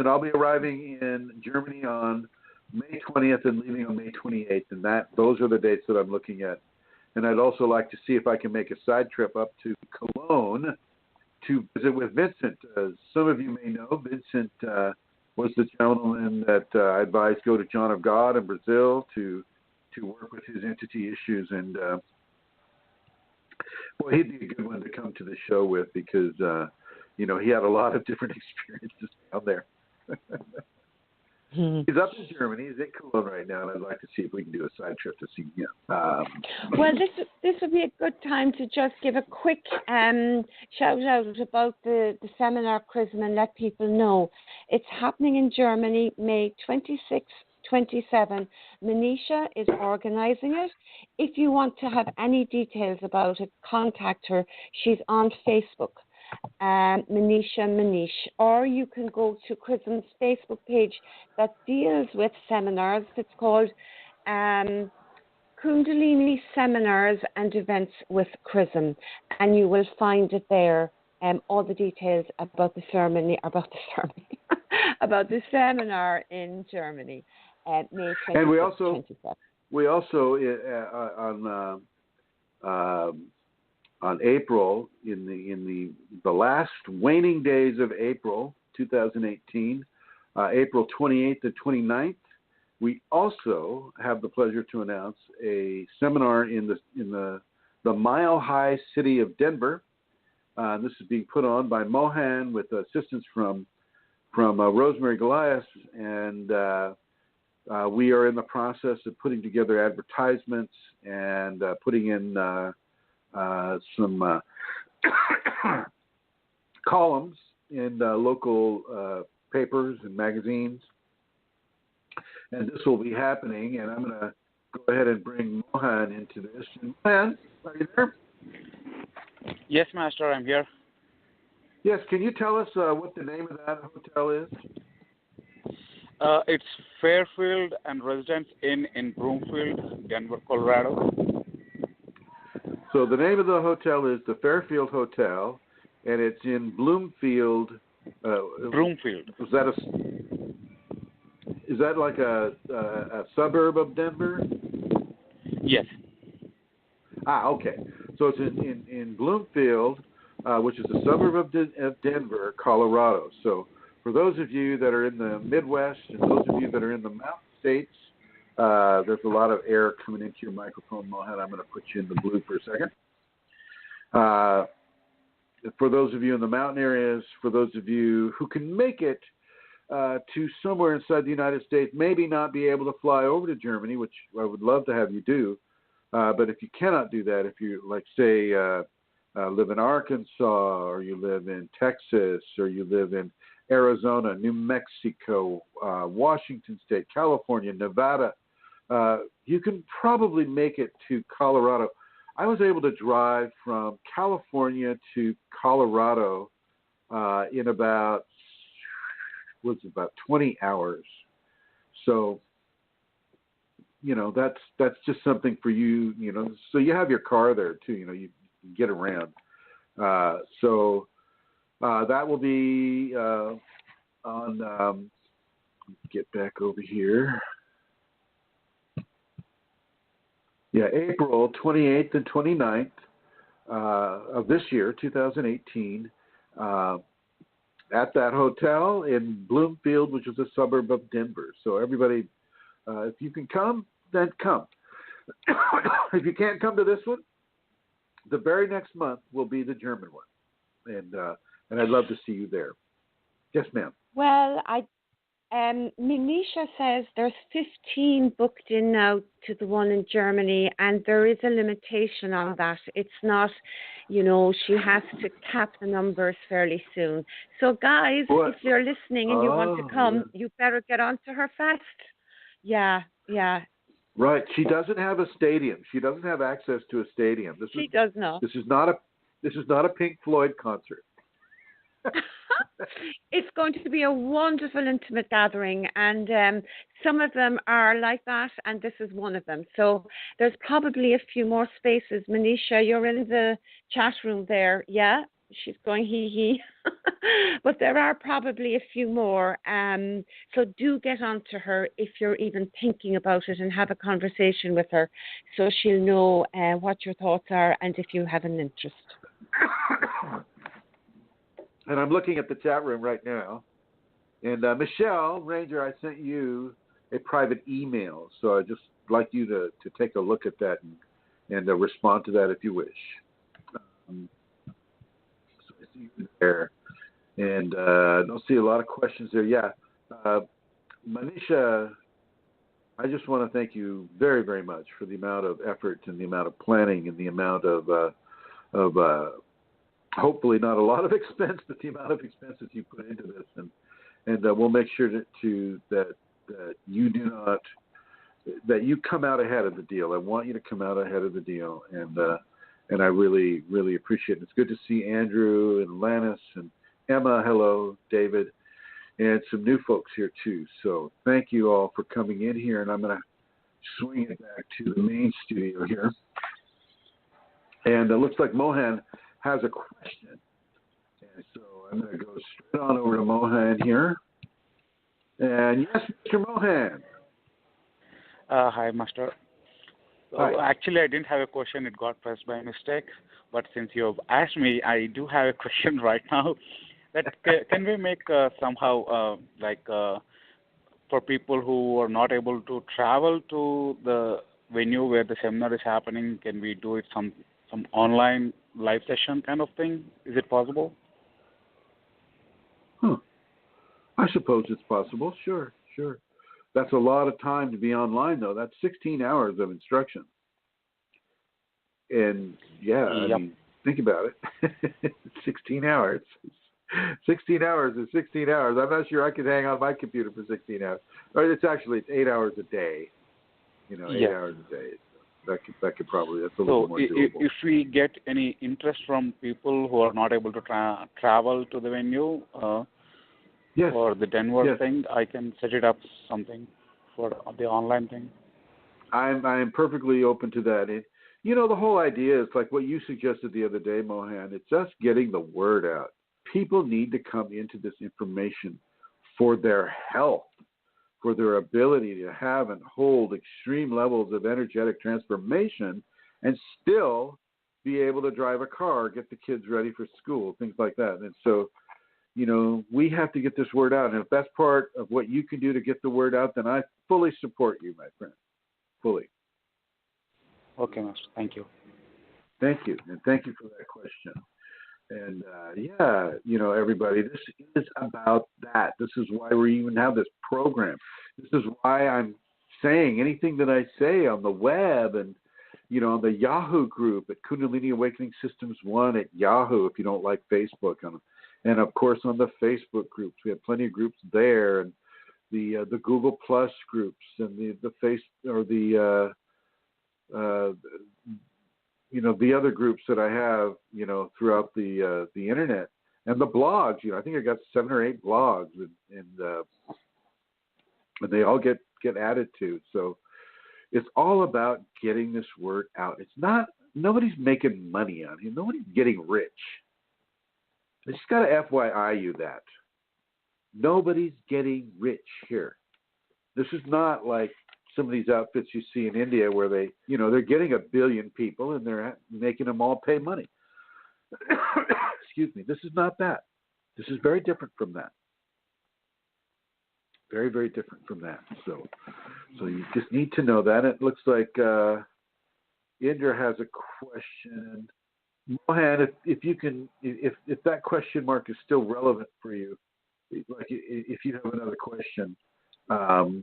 I'll be arriving in Germany on May 20th and leaving on May 28th. And those are the dates that I'm looking at. And I'd also like to see if I can make a side trip up to Cologne to visit with Vincent. As some of you may know, Vincent was the gentleman that I advised go to John of God in Brazil to work with his entity issues. And, he'd be a good one to come to the show with because, he had a lot of different experiences down there. He's up in Germany. He's in Cologne right now, and I'd like to see if we can do a side trip to see him. Well, this would be a good time to just give a quick shout out about the seminar, Chrism, and let people know. It's happening in Germany, May 26th, 27. Manisha is organizing it. If you want to have any details about it, contact her. She's on Facebook. Manisha Manish, or you can go to Chrism's Facebook page that deals with seminars. It's called Kundalini Seminars and Events with Chrism, and you will find it there. All the details about the seminar in Germany, May 26th. And we also on April, in the last waning days of April 2018, April 28th and 29th, we also have the pleasure to announce a seminar in the Mile High city of Denver. This is being put on by Mohan with assistance from Rosemary Goliath, and we are in the process of putting together advertisements and putting in some columns in local papers and magazines. And this will be happening, and I'm going to go ahead and bring Mohan into this. And Mohan, are you there? Yes, Master, I'm here. Yes, can you tell us what the name of that hotel is? It's Fairfield and Residence Inn in Broomfield, Denver, Colorado. So the name of the hotel is the Fairfield Hotel, and it's in Bloomfield. Broomfield. Is that like a suburb of Denver? Yes. Okay. So it's in Bloomfield, which is a suburb of Denver, Colorado. So for those of you that are in the Midwest and those of you that are in the Mountain States, there's a lot of air coming into your microphone, Mohan. I'm going to put you in the blue for a second. for those of you in the mountain areas, for those of you who can make it to somewhere inside the United States, maybe not be able to fly over to Germany, which I would love to have you do. But if you cannot do that, if you, like, say, live in Arkansas, or you live in Texas, or you live in Arizona, New Mexico, Washington State, California, Nevada, you can probably make it to Colorado. I was able to drive from California to Colorado in about 20 hours. So, that's just something for you, so you have your car there too, you can get around. So that will be on, get back over here. Yeah, April 28th and 29th of this year, 2018, at that hotel in Bloomfield, which is a suburb of Denver. So everybody, if you can come, then come. If you can't come to this one, the very next month will be the German one, and I'd love to see you there. Yes, ma'am. Well, Manisha says there's 15 booked in now to the one in Germany, and there is a limitation on that. It's not, she has to cap the numbers fairly soon. So, guys, if you're listening and you want to come, you better get onto her fast. Yeah. Right. She doesn't have a stadium. She doesn't have access to a stadium. She does not. This is not a Pink Floyd concert. It's going to be a wonderful, intimate gathering, and some of them are like that, and this is one of them. So there's probably a few more spaces. Manisha, you're in the chat room there, yeah? She's going hee. But there are probably a few more. So do get on to her if you're even thinking about it, and have a conversation with her so she'll know what your thoughts are and if you have an interest. And I'm looking at the chat room right now. And Michelle Ranger, I sent you a private email. So I'd just like you to take a look at that and respond to that if you wish. So I see you there. And I don't see a lot of questions there. Yeah. Manisha, I just want to thank you very, very much for the amount of effort and the amount of planning and the amount of hopefully not a lot of expense, but the amount of expenses you put into this, and we'll make sure that you do not, that you come out ahead of the deal. I want you to come out ahead of the deal, and I really, really appreciate it. It's good to see Andrew and Lannis and Emma. Hello, David, and some new folks here too. So thank you all for coming in here, and I'm going to swing it back to the main studio here. And it looks like Mohan has a question. And so I'm going to go straight on over to Mohan here. And yes, Mr. Mohan. Hi, Master. Hi. Actually, I didn't have a question. It got pressed by mistake. But since you have asked me, I do have a question right now. That can we make somehow for people who are not able to travel to the venue where the seminar is happening, can we do it some online live session kind of thing? Is it possible? I suppose it's possible. Sure. That's a lot of time to be online, though. That's 16 hours of instruction. And, yeah, Yep. I mean, think about it. 16 hours. 16 hours is 16 hours. I'm not sure I could hang on my computer for 16 hours. Or it's 8 hours a day. 8 hours a day. So that could probably, that's a little more doable. If we get any interest from people who are not able to travel to the venue Yes. for the Denver Yes. thing, I can set it up something for the online thing. I'm perfectly open to that. And, the whole idea is like what you suggested the other day, Mohan. It's us getting the word out. People need to come into this information for their health, for their ability to have and hold extreme levels of energetic transformation and still be able to drive a car, get the kids ready for school, things like that. And so, we have to get this word out. And if that's part of what you can do to get the word out, then I fully support you, my friend. Fully. Okay, Master. Thank you. Thank you. And thank you for that question. And everybody, this is about that. This is why we even have this program. This is why I'm saying anything that I say on the web and, on the Yahoo group at Kundalini Awakening Systems 1 at Yahoo, if you don't like Facebook. And, of course, on the Facebook groups. We have plenty of groups there, and the Google Plus groups and the face or the the other groups that I have, throughout the internet and the blogs. I think I got 7 or 8 blogs, and they all get added to. So it's all about getting this word out. It's not, nobody's making money on it. Nobody's getting rich. I just got to FYI you that. Nobody's getting rich here. This is not like some of these outfits you see in India where they, they're getting 1 billion people and they're making them all pay money. Excuse me. This is not that. This is very different from that. Very, very different from that. So you just need to know that. It looks like Indra has a question. Mohan, if you can, if that question mark is still relevant for you, like if you have another question, well,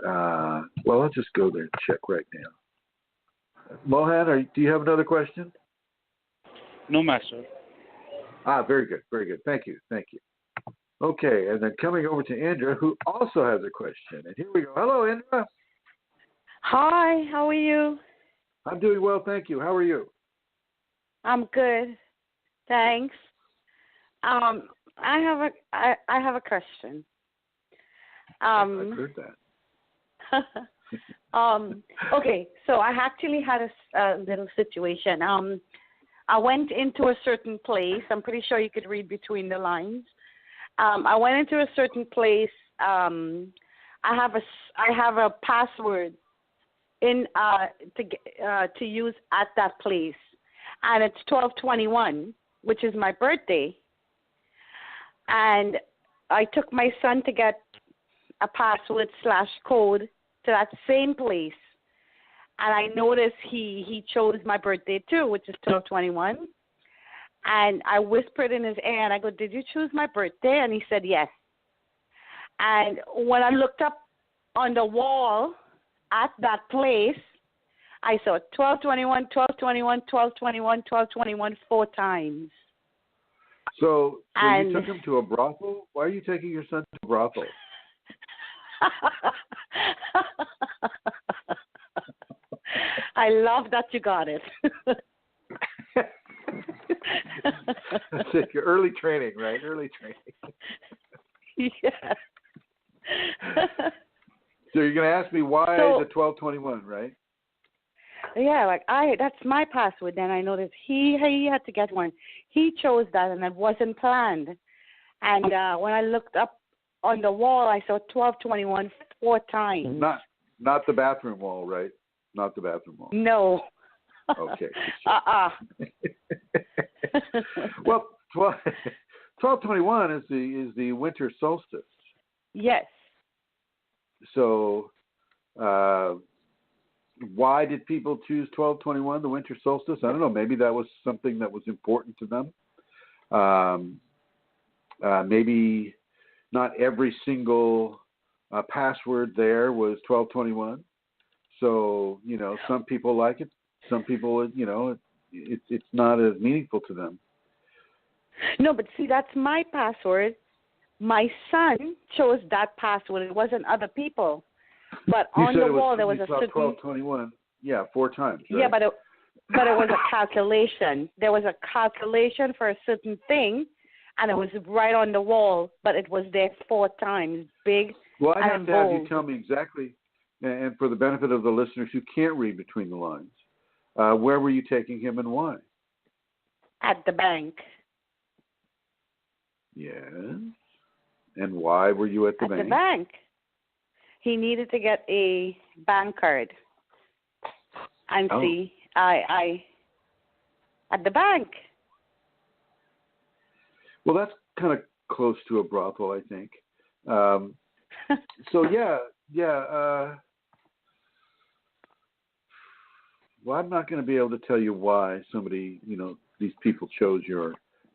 I'll just go there and check right now. Mohan, do you have another question? No, Master. Very good, very good. Thank you. Okay, and then coming over to Indra, who also has a question. And here we go. Hello, Indra. Hi, how are you? I'm doing well, thank you. How are you? I'm good, thanks. I have a question. I've heard that. Okay, so I actually had a little situation. I went into a certain place. I'm pretty sure you could read between the lines. I went into a certain place. I have a password to use at that place, and it's 12/21, which is my birthday. And I took my son to get a password / code to that same place, and I noticed he chose my birthday too, which is 12/21. And I whispered in his ear, and I go, "Did you choose my birthday?" And he said, "Yes." And when I looked up on the wall at that place, I saw 12/21, 12/21, 12/21, 12/21 4 times. So you took him to a brothel? Why are you taking your son to a brothel? I love that you got it. That's it. Your early training, right? Early training. Yeah. So you're going to ask me why the 12/21, right? Yeah, that's my password. Then I noticed he had to get one. He chose that, and it wasn't planned. And when I looked up on the wall, I saw 12/21 4 times. Not the bathroom wall, right? Not the bathroom wall. No. Okay. Well, 12/21 is the winter solstice. Yes. So, why did people choose 12/21, the winter solstice? I don't know. Maybe that was something that was important to them. Maybe not every single password there was 12/21. So, some people like it. Some people, it's not as meaningful to them. No, but see, that's my password. My son chose that password. It wasn't other people. But on the wall there was a certain 12/21. Yeah, 4 times. Right? Yeah, but it was a calculation. There was a calculation for a certain thing, and it was right on the wall. But it was there 4 times, big. Well, I have and to bold. have you tell me exactly, and for the benefit of the listeners who can't read between the lines, where were you taking him and why? At the bank. Yes. And why were you at the bank? At the bank. He needed to get a bank card. And see, I at the bank. Well, that's kind of close to a brothel, I think. So yeah. Well, I'm not going to be able to tell you why somebody, these people chose your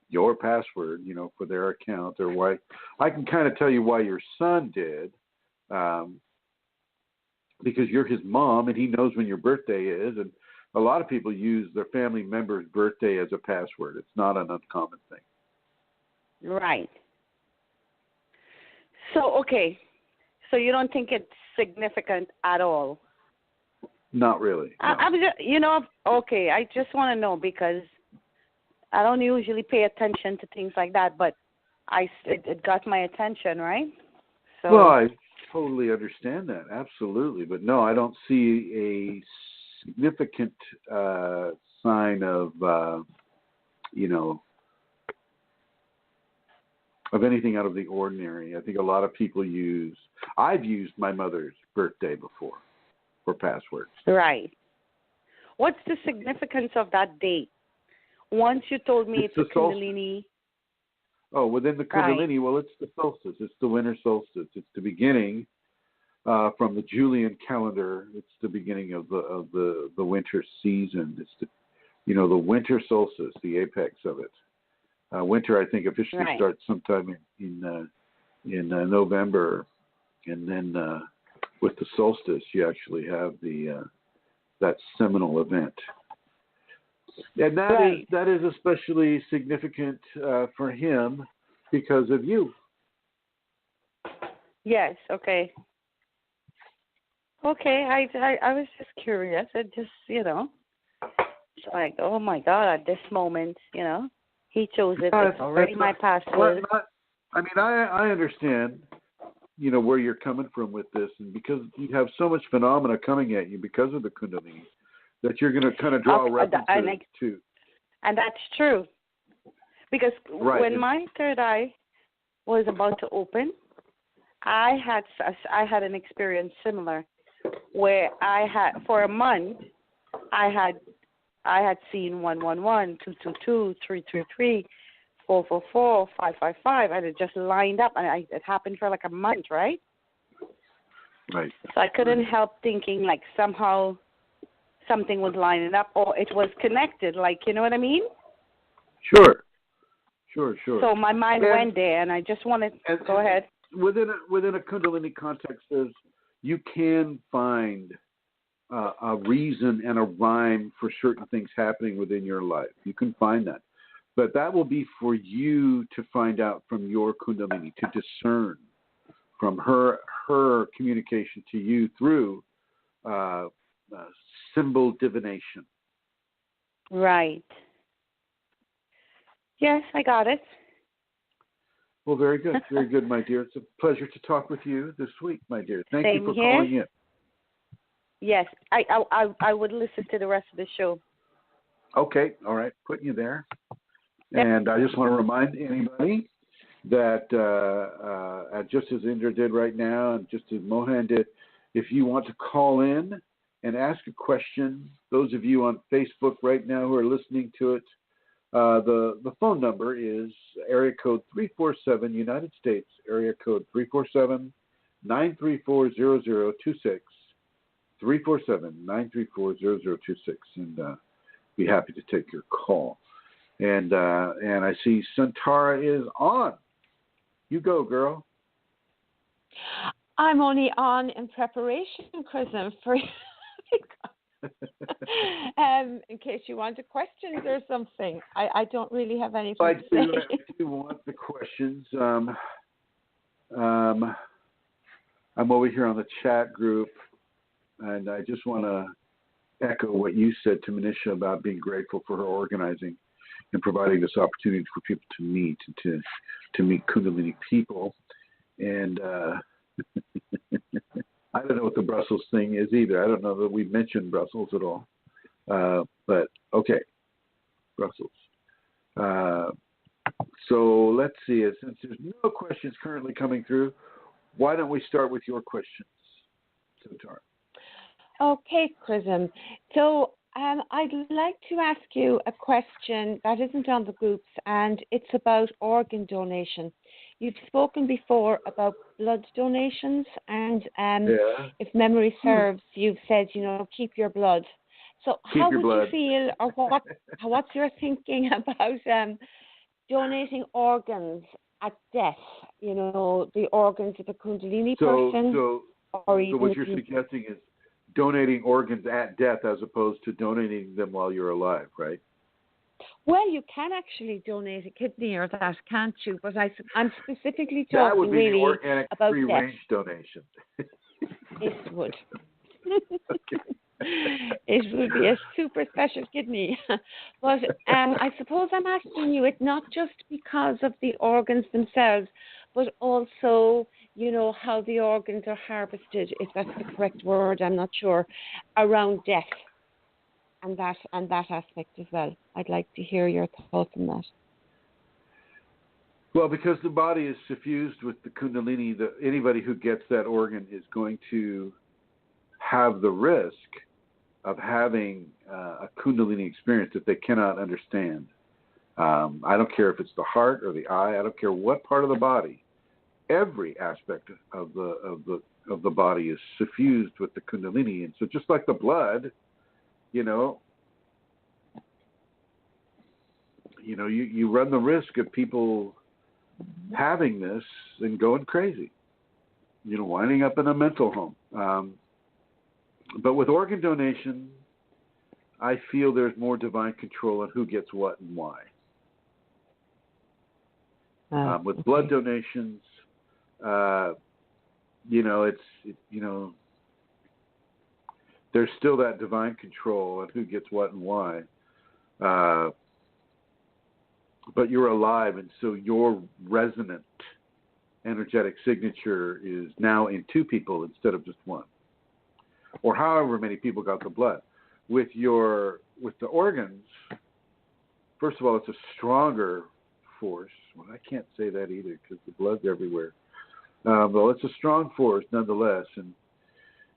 your password, for their account, or why. I can kind of tell you why your son did, because you're his mom and he knows when your birthday is, and a lot of people use their family member's birthday as a password. It's not an uncommon thing. Right. So, okay. So you don't think it's significant at all? Not really. No. I'm just, okay, I just want to know because I don't usually pay attention to things like that, but it got my attention, right? So. Well, I totally understand that, absolutely. But no, I don't see a significant sign of, of anything out of the ordinary. I think a lot of people I've used my mother's birthday before for passwords. Right. What's the significance of that date? Once you told me it's a Kundalini. Oh, within the Kundalini, right. Well, it's the solstice. It's the winter solstice. It's the beginning from the Julian calendar. It's the beginning of the winter season. It's the winter solstice, the apex of it. Winter, I think, officially starts sometime in November, and then with the solstice, you actually have that seminal event. And that is especially significant for him because of you. Yes. Okay. Okay. I was just curious. It just it's like, oh my God, at this moment, he chose it. It's already my password. I understand, where you're coming from with this, and because you have so much phenomena coming at you because of the Kundalini, that you're going to kind of draw references to. And that's true. Because when my third eye was about to open, I had an experience similar where for a month, I had seen 111, 222, 333, 444, 555, and it just lined up, and it happened for like a month, right? Right. So I couldn't help thinking like somehow something was lining up, or it was connected, like, you know what I mean? Sure. So my mind went there, and I just wanted to go ahead. Within a Kundalini context, you can find a reason and a rhyme for certain things happening within your life. You can find that. But that will be for you to find out from your Kundalini, to discern from her communication to you through symbol divination. Right. Yes, I got it. Well, very good. Very good, my dear. It's a pleasure to talk with you this week, my dear. Thank Same you for here. calling in. Yes, I would listen to the rest of the show. Okay, all right, putting you there. And I just want to remind anybody that just as Indra did right now, and just as Mohan did, if you want to call in and ask a question, those of you on Facebook right now who are listening to it, the phone number is area code 347 United States, area code 347-934-0026, 347-934-0026, and be happy to take your call. And I see Santara is on. You go, girl. I'm only on in preparation, Chrism, for in case you wanted questions or something. I don't really have anything to say. I do want the questions. I'm over here on the chat group, and I just want to echo what you said to Manisha about being grateful for her organizing and providing this opportunity for people to meet and to meet Kundalini people. And I don't know what the Brussels thing is either. I don't know that we mentioned Brussels at all. But okay, Brussels. So let's see. Since there's no questions currently coming through, why don't we start with your questions, Santara? Okay, Chrism. So I'd like to ask you a question that isn't on the groups, and it's about organ donation. You've spoken before about blood donations, and if memory serves, you've said, keep your blood. So how would you feel, or what's your thinking about donating organs at death, you know, the organs of a Kundalini person. So what you're suggesting is donating organs at death as opposed to donating them while you're alive, right? Well, you can actually donate a kidney or that, can't you? But I'm specifically talking that would be really the organic about free-range donation. It would. Okay. It would be a super special kidney. But I suppose I'm asking you, it's not just because of the organs themselves, but also, you know, how the organs are harvested, if that's the correct word, I'm not sure, around death. And that aspect as well. I'd like to hear your thoughts on that. Well, because the body is suffused with the Kundalini, anybody who gets that organ is going to have the risk of having a Kundalini experience that they cannot understand. I don't care if it's the heart or the eye. I don't care what part of the body. Every aspect of the body is suffused with the Kundalini, and so just like the blood. You run the risk of people having this and going crazy, winding up in a mental home. But with organ donation, I feel there's more divine control on who gets what and why. With blood donations, there's still that divine control on who gets what and why. But you're alive, and so your resonant energetic signature is now in two people instead of just one. Or however many people got the blood. With the organs, first of all, it's a stronger force. Well, I can't say that either because the blood's everywhere. But it's a strong force nonetheless, and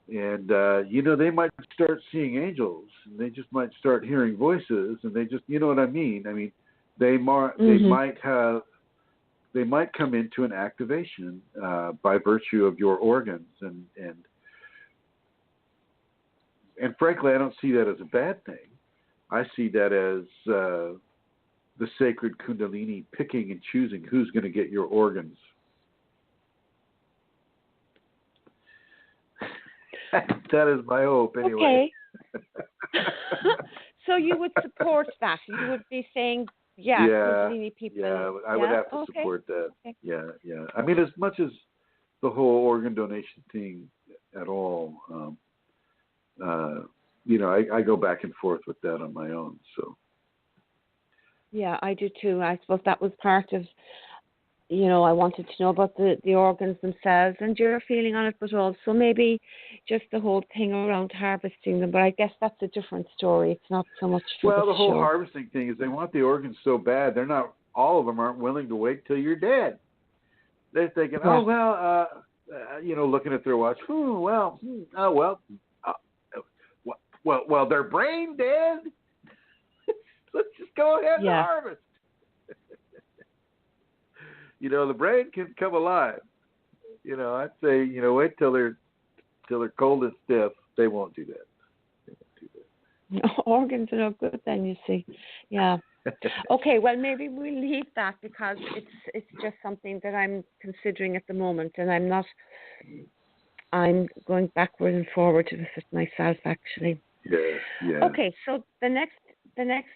they might start seeing angels, and they just might start hearing voices, and they just, you know what I mean? I mean, they might come into an activation by virtue of your organs, and frankly, I don't see that as a bad thing. I see that as the sacred Kundalini picking and choosing who's going to get your organs. That is my hope, anyway. Okay. So you would support that? You would be saying, Kundalini people. Yeah, I would have to support that. Okay. Yeah. I mean, as much as the whole organ donation thing at all, I go back and forth with that on my own. So. Yeah, I do too. I suppose that was part of, I wanted to know about the organs themselves and your feeling on it, but also maybe just the whole thing around harvesting them. But I guess that's a different story. It's not so much for the whole harvesting thing is they want the organs so bad. They're not. All of them aren't willing to wait till you're dead. They're thinking, looking at their watch. Well, their brain dead. Let's just go ahead and harvest. The brain can come alive. I'd say, wait till they're cold and stiff. They won't do that. No, organs are no good then, you see. Yeah. Okay, well, maybe we'll leave that because it's just something that I'm considering at the moment, and I'm going backward and forward with it myself, actually. Yeah. Okay, so the next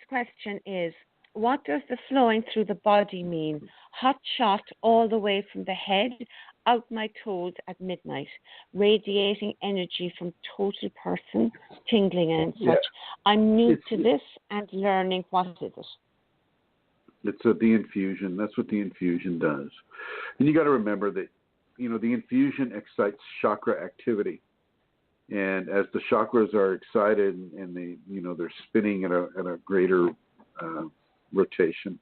question is, what does the flowing through the body mean? Hot shot all the way from the head, out my toes at midnight, radiating energy from total person, tingling and such. I'm new to this and learning what is it. It's the infusion. That's what the infusion does. And you got to remember that, the infusion excites chakra activity. And as the chakras are excited and they, they're spinning at a greater rotation,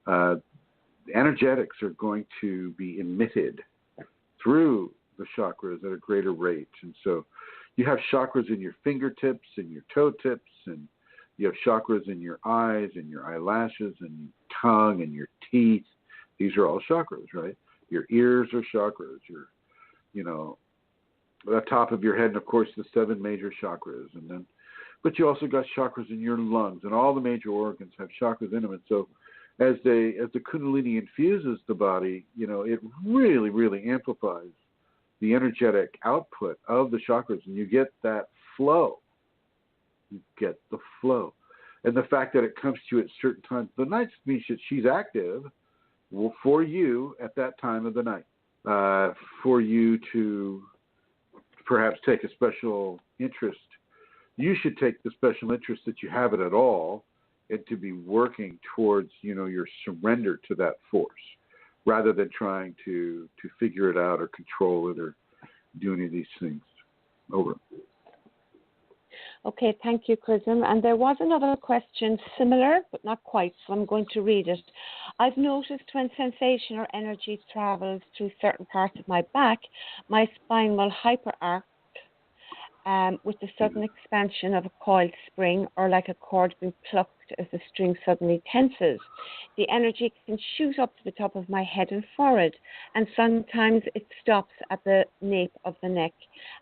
the energetics are going to be emitted through the chakras at a greater rate. And so you have chakras in your fingertips and your toe tips, and you have chakras in your eyes and your eyelashes and your tongue and your teeth. These are all chakras, right? Your ears are chakras. The top of your head, and of course the 7 major chakras, but you also got chakras in your lungs, and all the major organs have chakras in them. And so as the Kundalini infuses the body, it really, really amplifies the energetic output of the chakras, and you get that flow. You get the flow. And the fact that it comes to you at certain times of the night means that she's active for you at that time of the night, for you to perhaps take a special interest. You should take the special interest that you have it at all, and to be working towards, your surrender to that force, rather than trying to figure it out or control it or do any of these things. Over. Okay, thank you, Chrism. And there was another question similar, but not quite, so I'm going to read it. I've noticed when sensation or energy travels through certain parts of my back, my spine will hyperarch with the sudden expansion of a coiled spring, or like a cord being plucked as the string suddenly tenses. The energy can shoot up to the top of my head and forehead, and sometimes it stops at the nape of the neck.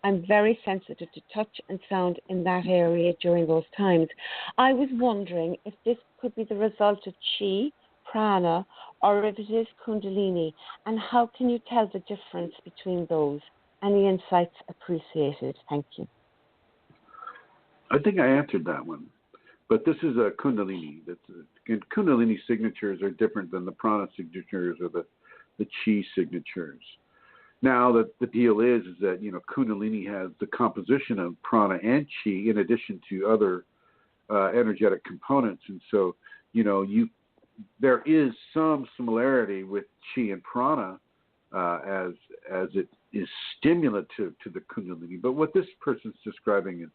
I'm very sensitive to touch and sound in that area during those times. I was wondering if this could be the result of chi, prana, or if it is Kundalini, and how can you tell the difference between those? Any insights appreciated? Thank you. I think I answered that one, but this is a Kundalini. And Kundalini signatures are different than the prana signatures or the chi signatures. Now, the deal is that, Kundalini has the composition of prana and chi in addition to other energetic components. And so, there is some similarity with chi and prana as it is stimulative to the Kundalini. But what this person's describing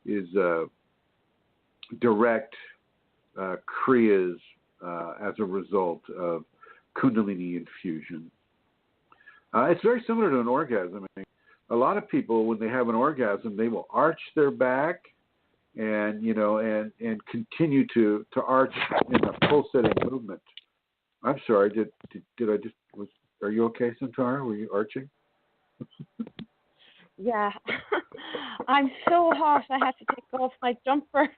is direct kriyas as a result of Kundalini infusion. It's very similar to an orgasm. I mean, a lot of people, when they have an orgasm, they will arch their back and continue to arch in a pulsating movement. I'm sorry, did I just are you okay, Santara? Were you arching? Yeah, I'm so hot. I had to take off my jumper.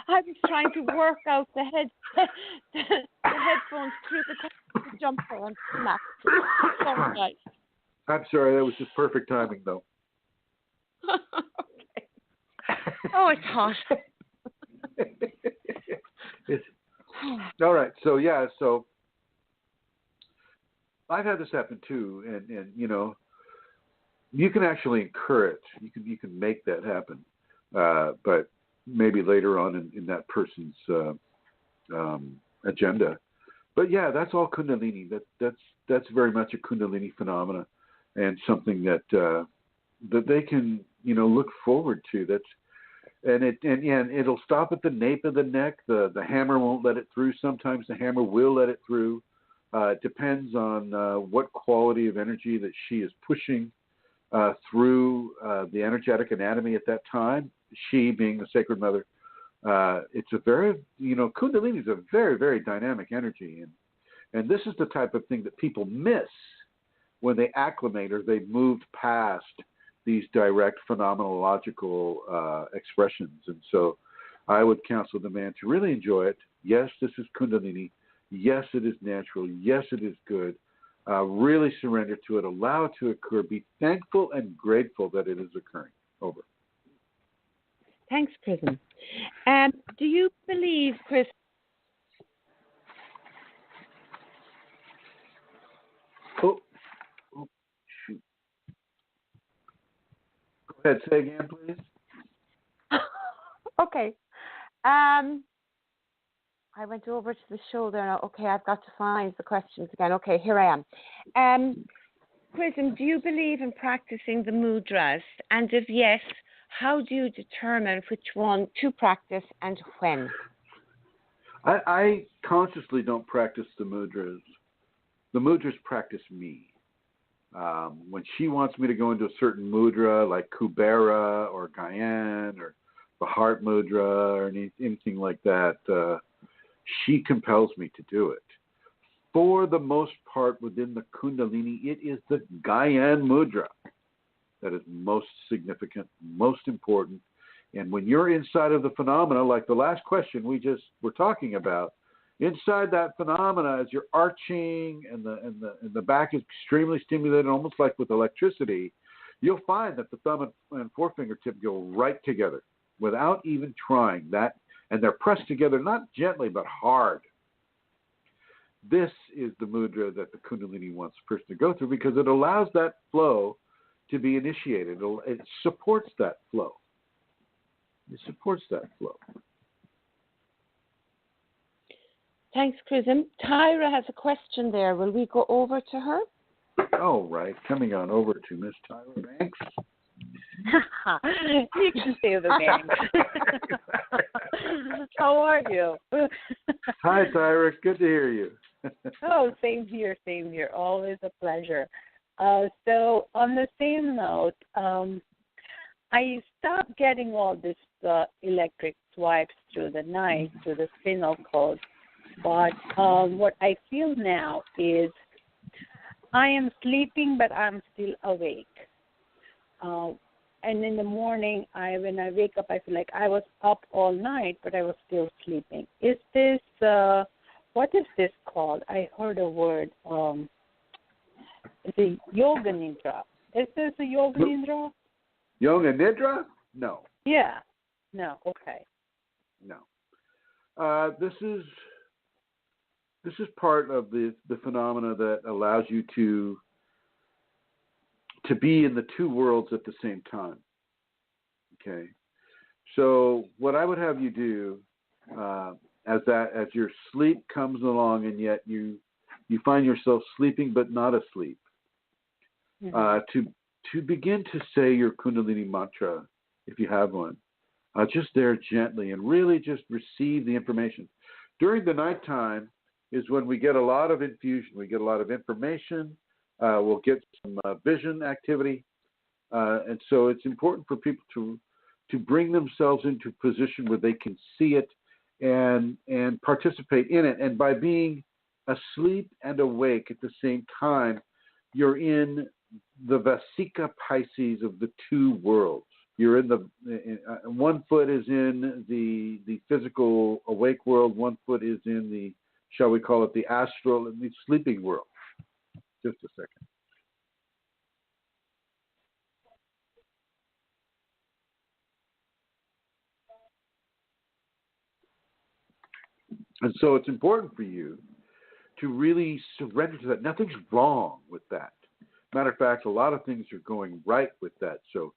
I was trying to work out the headphones through the top of the jumper and snap. Sorry. I'm sorry, that was just perfect timing, though. Okay. Oh, it's hot. All right. So I've had this happen too, and you can actually incur it. You can make that happen, but maybe later on in that person's agenda. But yeah, that's all Kundalini. That's very much a Kundalini phenomena, and something that they can look forward to. And it'll stop at the nape of the neck. The hammer won't let it through. Sometimes the hammer will let it through. It depends on what quality of energy that she is pushing through the energetic anatomy at that time. She being the Sacred Mother. It's a very, Kundalini is a very, very dynamic energy. And this is the type of thing that people miss when they acclimate or they've moved past these direct phenomenological expressions. And so I would counsel the man to really enjoy it. Yes, this is Kundalini. Yes, it is natural. Yes, it is good. Really surrender to it. Allow it to occur. Be thankful and grateful that it is occurring. Over. Thanks, Chrism. Do you believe, Chris? Oh, shoot. Go ahead. Say again, please. Okay. I went over to the shoulder now. Okay, I've got to find the questions again. Okay, here I am. Chrism, do you believe in practicing the mudras? And if yes, how do you determine which one to practice and when? I consciously don't practice the mudras. The mudras practice me. When she wants me to go into a certain mudra, like Kubera or Gyan or the heart mudra or anything like that, she compels me to do it. For the most part, within the Kundalini, it is the Gyan mudra that is most significant, most important. And when you're inside of the phenomena, like the last question we just were talking about, Inside that phenomena, as you're arching and the back is extremely stimulated, almost like with electricity, you'll find that the thumb and forefinger tip go right together without even trying that, and they're pressed together not gently but hard. This is the mudra that the Kundalini wants the person to go through because it allows that flow to be initiated. It supports that flow. It supports that flow. Thanks, Chrism. Tyra has a question there. Will we go over to her? All right. Coming on over to Miss Tyra Banks. You can say the name. How are you? Hi, Tyra. Good to hear you. Oh, same here. Always a pleasure. So on the same note, I stopped getting all this electric swipes through the night, through the spinal cord. But what I feel now is I am sleeping, but I'm still awake. And in the morning, when I wake up, I feel like I was up all night, but I was still sleeping. Is this, what is this called? I heard a word, the Yoga Nidra. Is this a Yoga Nidra? Yoga Nidra? No. Yeah. No, okay. No. This is part of the phenomena that allows you to be in the two worlds at the same time. Okay. So what I would have you do, as your sleep comes along, and yet you find yourself sleeping but not asleep, to begin to say your Kundalini mantra, if you have one, just there gently, and really just receive the information. During the nighttime is when we get a lot of infusion. We get a lot of information. We'll get some vision activity. And so it's important for people to bring themselves into a position where they can see it and participate in it. And by being asleep and awake at the same time, you're in the Vasika Pisces of the two worlds. You're in one foot is in the physical awake world, one foot is in the, shall we call it, the astral and the sleeping world. Just a second. And so it's important for you to really surrender to that. Nothing's wrong with that. Matter of fact, a lot of things are going right with that. So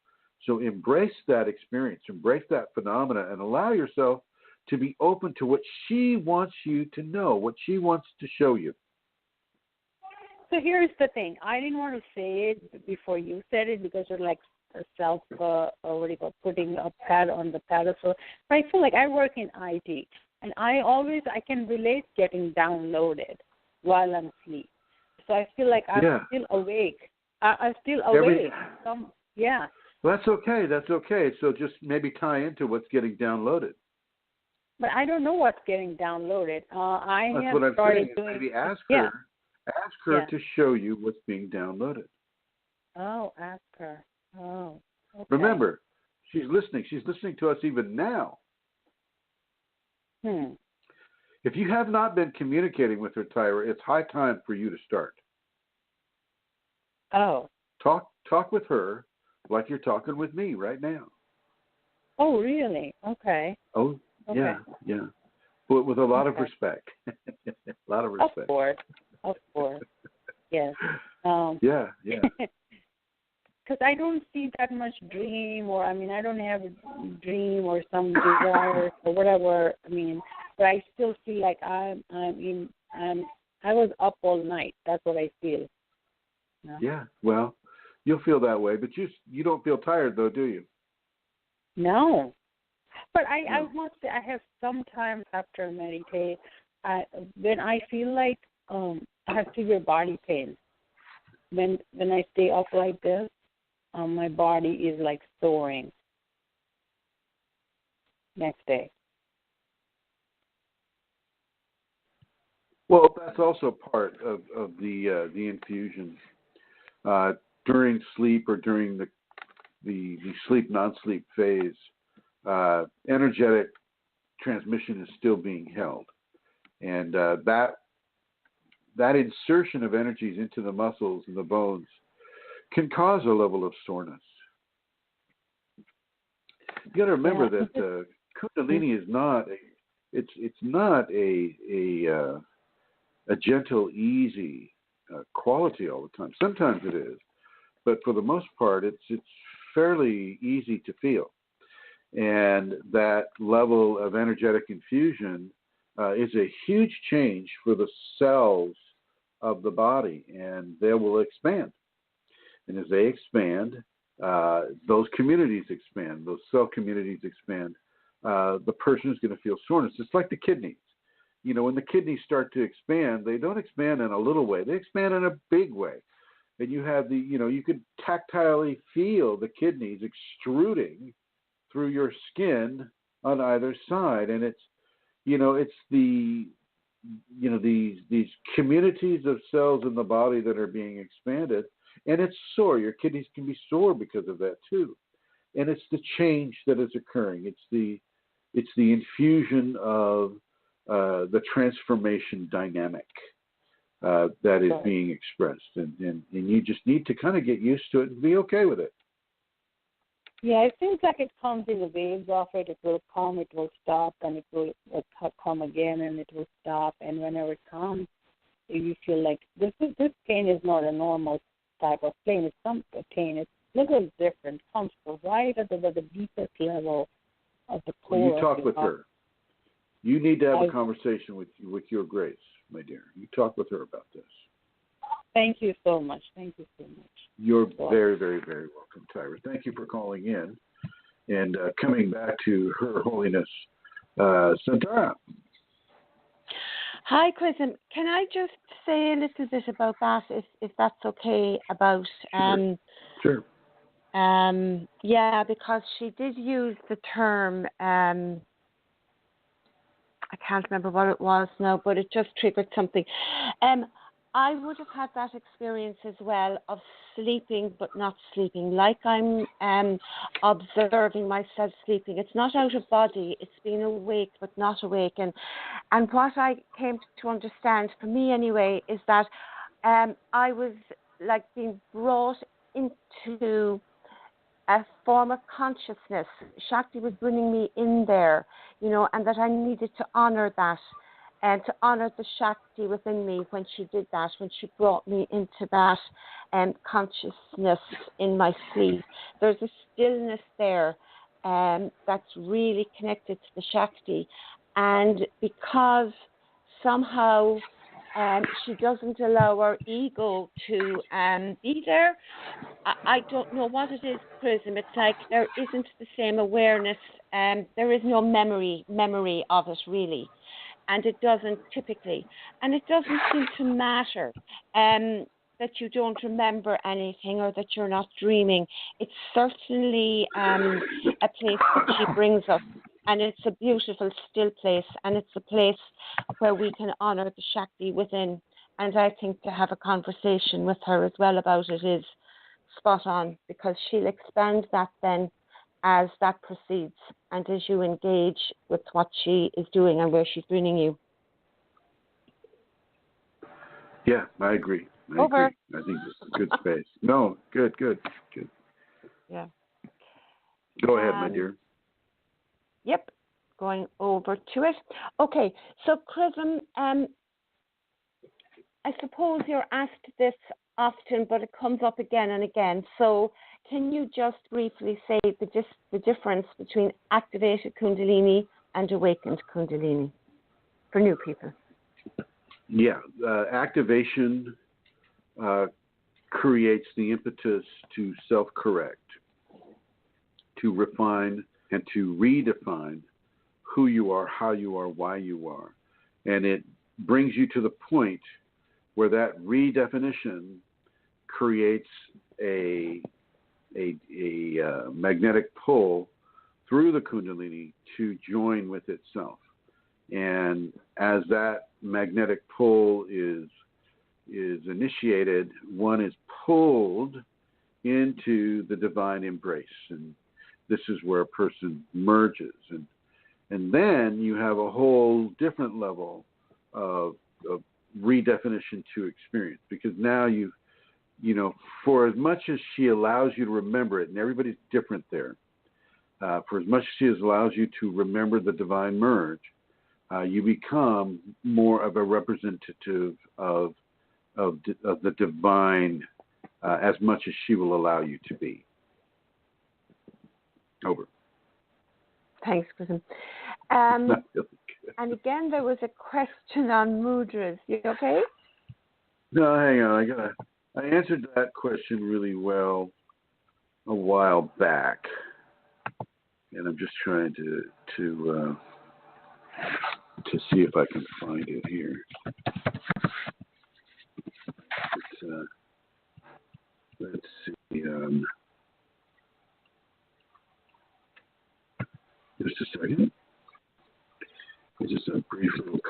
embrace that experience, embrace that phenomena, and allow yourself to be open to what she wants you to know, what she wants to show you. So here's the thing. I didn't want to say it before you said it because you're like putting a pad on the pedestal. But I feel like I work in IT, and I can relate getting downloaded while I'm asleep. So I feel like I'm still awake. I'm still awake. Yeah. Well, that's okay. That's okay. So just maybe tie into what's getting downloaded. But I don't know what's getting downloaded. That's what I'm saying. Maybe ask her to show you what's being downloaded. Oh, ask her. Oh, okay. Remember, she's listening. She's listening to us even now. If you have not been communicating with her, Tyra, it's high time for you to start. Oh. Talk with her like you're talking with me right now. Oh, really? Okay. Oh, okay. Yeah. But with a lot of respect. A lot of respect. Of course. Yes. Yeah. Because I don't see that much dream, or I don't have a dream or some desire or whatever. But I still feel like I was up all night. That's what I feel. No? Yeah. Well, you'll feel that way, but you don't feel tired though, do you? No. But I must say, I have sometimes after I meditate, when I feel like I have severe body pain. When I stay up like this, my body is like soaring. Next day. Well, that's also part of the infusion. During sleep or during the sleep non-sleep phase, energetic transmission is still being held. And that insertion of energies into the muscles and the bones can cause a level of soreness. You got to remember that Kundalini is not a gentle, easy quality all the time. Sometimes it is, but for the most part, it's fairly easy to feel. And that level of energetic infusion is a huge change for the cells of the body, and they will expand. And as they expand, those communities expand, those cell communities expand. The person is going to feel soreness. It's like the kidneys. You know, when the kidneys start to expand, they don't expand in a little way. They expand in a big way. And you have you could tactilely feel the kidneys extruding through your skin on either side. And it's these communities of cells in the body that are being expanded. And it's sore. Your kidneys can be sore because of that too. And it's the change that is occurring. It's the infusion of the transformation dynamic that is being expressed. And you just need to kind of get used to it and be okay with it. Yeah, it seems like it comes in the waves of it. It will come, it will stop, and it will come again, and it will stop. And whenever it comes, you feel like this pain is not a normal type of pain. It's some pain. It's a little different. Comes right at the deepest level of the core. Well, you talk with her. You need to have a conversation with your Grace, my dear. You talk with her about this. Thank you so much. Thank you so much. You're very, very, very welcome, Tyra. Thank you for calling in and coming back to Her Holiness Santara. Hi, Chrism. Can I just say a little bit about that, if that's okay, about... Sure. Yeah, because she did use the term... I can't remember what it was now, but it just triggered something. I would have had that experience as well of sleeping but not sleeping, like I'm observing myself sleeping. It's not out of body, it's being awake but not awake. And what I came to understand, for me anyway, is that I was like being brought into a form of consciousness. Shakti was bringing me in there, and that I needed to honor that and to honor the Shakti within me when she did that, when she brought me into that consciousness in my sleep. There's a stillness there that's really connected to the Shakti. And because somehow she doesn't allow our ego to be there, I don't know what it is, Chrism. It's like there isn't the same awareness, there is no memory of it really. And it doesn't typically. And it doesn't seem to matter that you don't remember anything or that you're not dreaming. It's certainly a place that she brings us. And it's a beautiful, still place. And it's a place where we can honor the Shakti within. And I think to have a conversation with her as well about it is spot on, because she'll expand that then as that proceeds and as you engage with what she is doing and where she's bringing you. Yeah, I agree. I agree. I think this is a good space. No, good. Yeah. Go ahead, my dear. Yep, going over to it. Okay, so Chrism, I suppose you're asked this often, but it comes up again and again. So can you just briefly say the difference between activated Kundalini and awakened Kundalini for new people? Yeah, activation creates the impetus to self-correct, to refine and to redefine who you are, how you are, why you are. And it brings you to the point where that redefinition creates a magnetic pull through the Kundalini to join with itself. And as that magnetic pull is initiated, one is pulled into the divine embrace. And this is where a person merges. And then you have a whole different level of redefinition to experience, because now for as much as she allows you to remember it, and everybody's different there, for as much as she allows you to remember the divine merge, you become more of a representative of the divine as much as she will allow you to be. Over. Thanks, Chrism. Not really good. And again, there was a question on mudras. You okay? No, hang on. I answered that question really well a while back, and I'm just trying to see if I can find it here. Let's see. Just a second. Just a brief little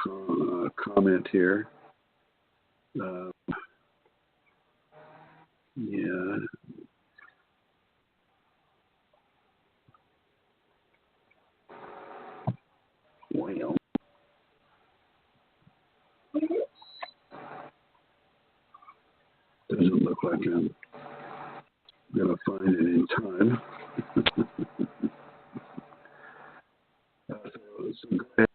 comment here. Yeah. Well. Doesn't look like I'm going to find it in time. So go ahead.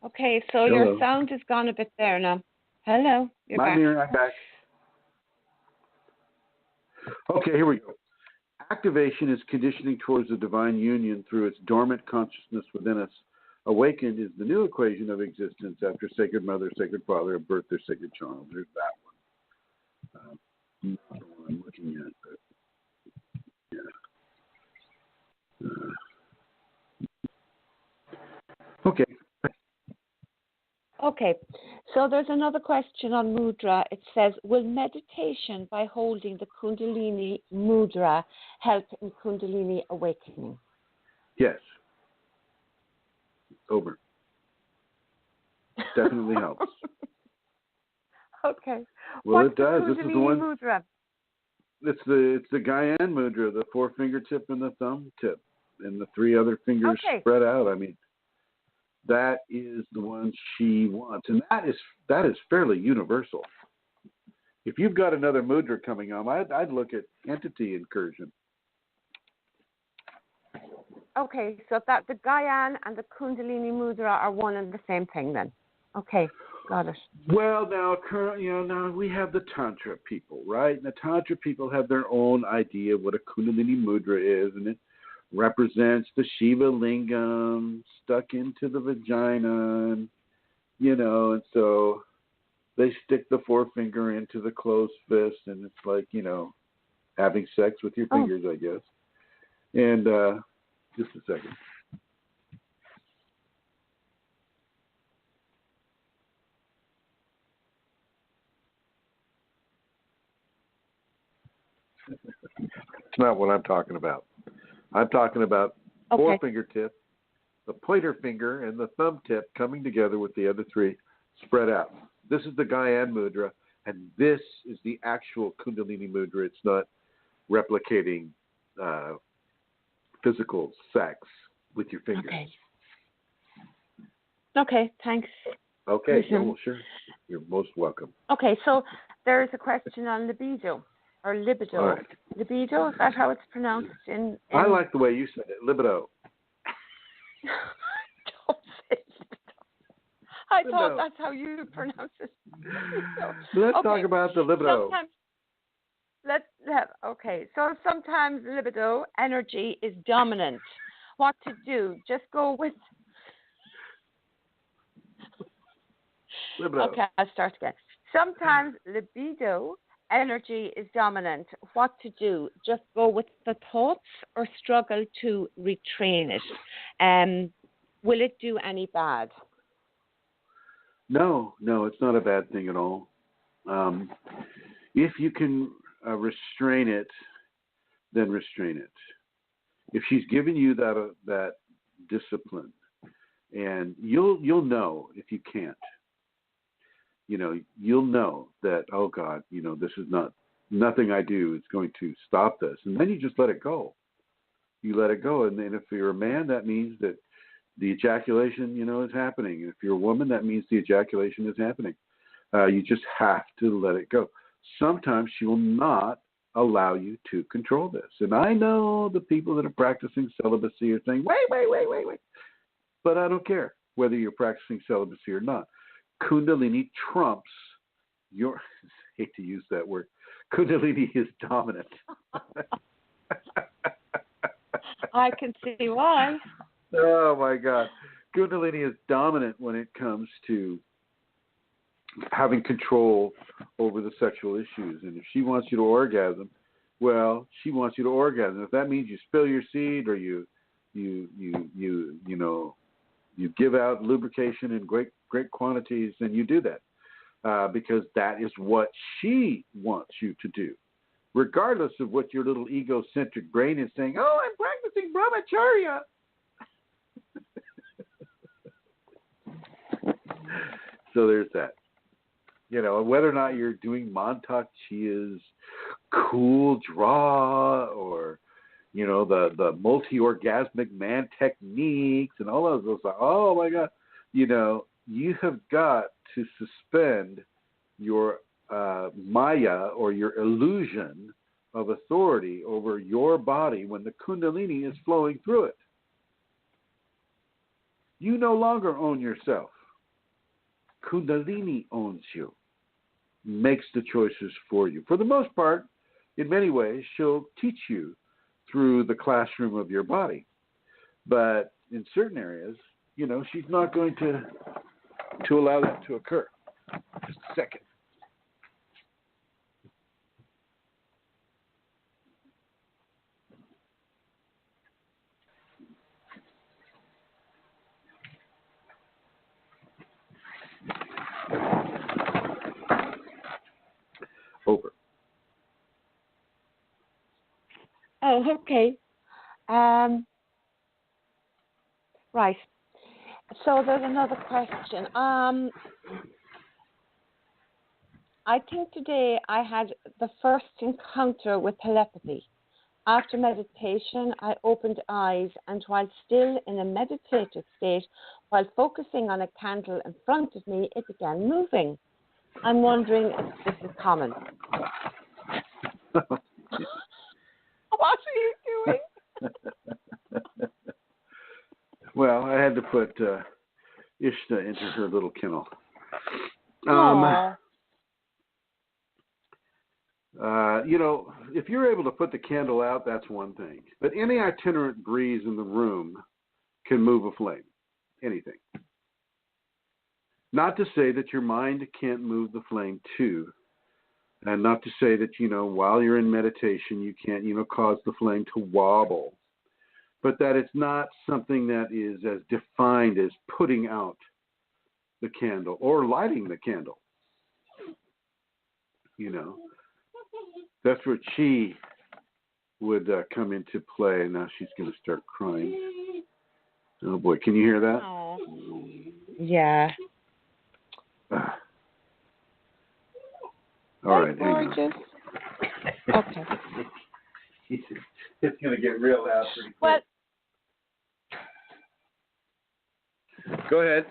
Okay, so Hello. your sound has gone a bit there now. Hello, you're back. I'm back. Okay, here we go. Activation is conditioning towards the divine union through its dormant consciousness within us. Awakened is the new equation of existence after Sacred Mother, Sacred Father have birthed their sacred child. There's that one. Not the one I'm looking at, but yeah. Okay. Okay, so there's another question on mudra. It says, will meditation by holding the Kundalini mudra help in Kundalini awakening? Yes. Over. Definitely helps. Okay. Well, What's it does. The this Kundalini is the one. Mudra? It's the Guyane mudra, the forefinger tip and the thumb tip, and the three other fingers spread out. I mean, that is the one she wants, and that is fairly universal. If you've got another mudra coming on, I'd look at entity incursion. Okay, so that the Guyane and the Kundalini mudra are one and the same thing then. Okay, got it. Well, now we have the Tantra people, right? And the Tantra people have their own idea of what a Kundalini mudra is, and it represents the Shiva lingam stuck into the vagina, and so they stick the forefinger into the closed fist, and it's like, having sex with your fingers, I guess. And just a second. It's not what I'm talking about. I'm talking about forefinger tip, the pointer finger, and the thumb tip coming together with the other three spread out. This is the Guyane mudra, and this is the actual Kundalini mudra. It's not replicating physical sex with your fingers. Okay, thanks. Okay, well, sure. You're most welcome. Okay, so there's a question on libido. Or libido. All right. Libido, is that how it's pronounced? In... I like the way you said it, libido. Don't say libido. I thought that's how you pronounce it. Let's talk about the libido. So sometimes libido energy is dominant. What to do? Just go with... Libido. Okay, I'll start again. Sometimes libido energy is dominant. What to do? Just go with the thoughts or struggle to retrain it? Will it do any bad? No, it's not a bad thing at all. If you can restrain it, then restrain it. If she's given you that discipline, and you'll know if you can't. You'll know that, oh God, this is nothing I do is going to stop this. And then you just let it go. You let it go. And then if you're a man, that means that The ejaculation, is happening. If you're a woman, that means the ejaculation is happening. You just have to let it go. Sometimes she will not allow you to control this. And I know the people that are practicing celibacy are saying, wait. But I don't care whether you're practicing celibacy or not. Kundalini trumps your, I hate to use that word, Kundalini is dominant. I can see why. Oh, my God. Kundalini is dominant when it comes to having control over the sexual issues. And if she wants you to orgasm, well, she wants you to orgasm. If that means you spill your seed or you give out lubrication in great quantities, then you do that because that is what she wants you to do, regardless of what your little egocentric brain is saying. Oh, I'm practicing brahmacharya. So there's that. Whether or not you're doing Montauk Chia's cool draw or, the multi-orgasmic man techniques and all of those. Oh, my God. You have got to suspend your maya or your illusion of authority over your body when the Kundalini is flowing through it. You no longer own yourself. Kundalini owns you, makes the choices for you. For the most part, in many ways, she'll teach you through the classroom of your body. But in certain areas, she's not going to allow that to occur. Just a second. Over. Oh, okay. Right. So there's another question. I think today I had the first encounter with telepathy. After meditation, I opened eyes, and while still in a meditative state, while focusing on a candle in front of me, it began moving. I'm wondering if this is common. What are you doing? Well, I had to put Ishta into her little kennel. If you're able to put the candle out, that's one thing. But any itinerant breeze in the room can move a flame. Anything. Not to say that your mind can't move the flame too. And not to say that, while you're in meditation, you can't, cause the flame to wobble. But that it's not something that is as defined as putting out the candle or lighting the candle. That's where chi would come into play. Now she's going to start crying. Oh, boy. Can you hear that? Oh. Yeah. All right, hang on. Okay. It's going to get real loud pretty quick. Well, go ahead.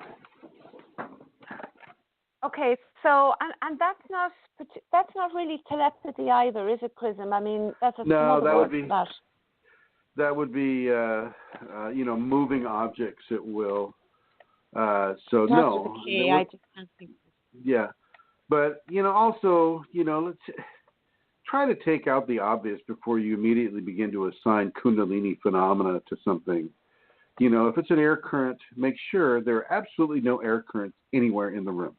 okay, so and that's not really telepathy either, is it, Chrism? I mean, that's a no, that word would be for that. That would be moving objects at will. So Not no. to the key. I just can't think. Yeah. But, also, let's try to take out the obvious before you immediately begin to assign Kundalini phenomena to something. If it's an air current, make sure there are absolutely no air currents anywhere in the room.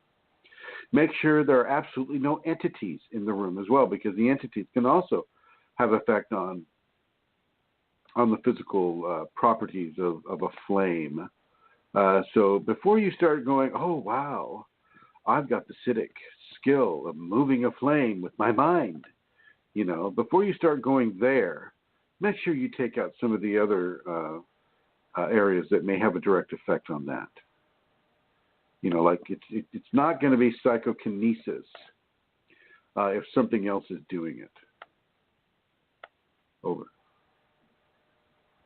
Make sure there are absolutely no entities in the room as well, because the entities can also have effect on the physical properties of a flame. So before you start going, oh, wow, I've got the Siddhic skill of moving a flame with my mind. Before you start going there, make sure you take out some of the other areas that may have a direct effect on that. Like it's not going to be psychokinesis if something else is doing it. Over.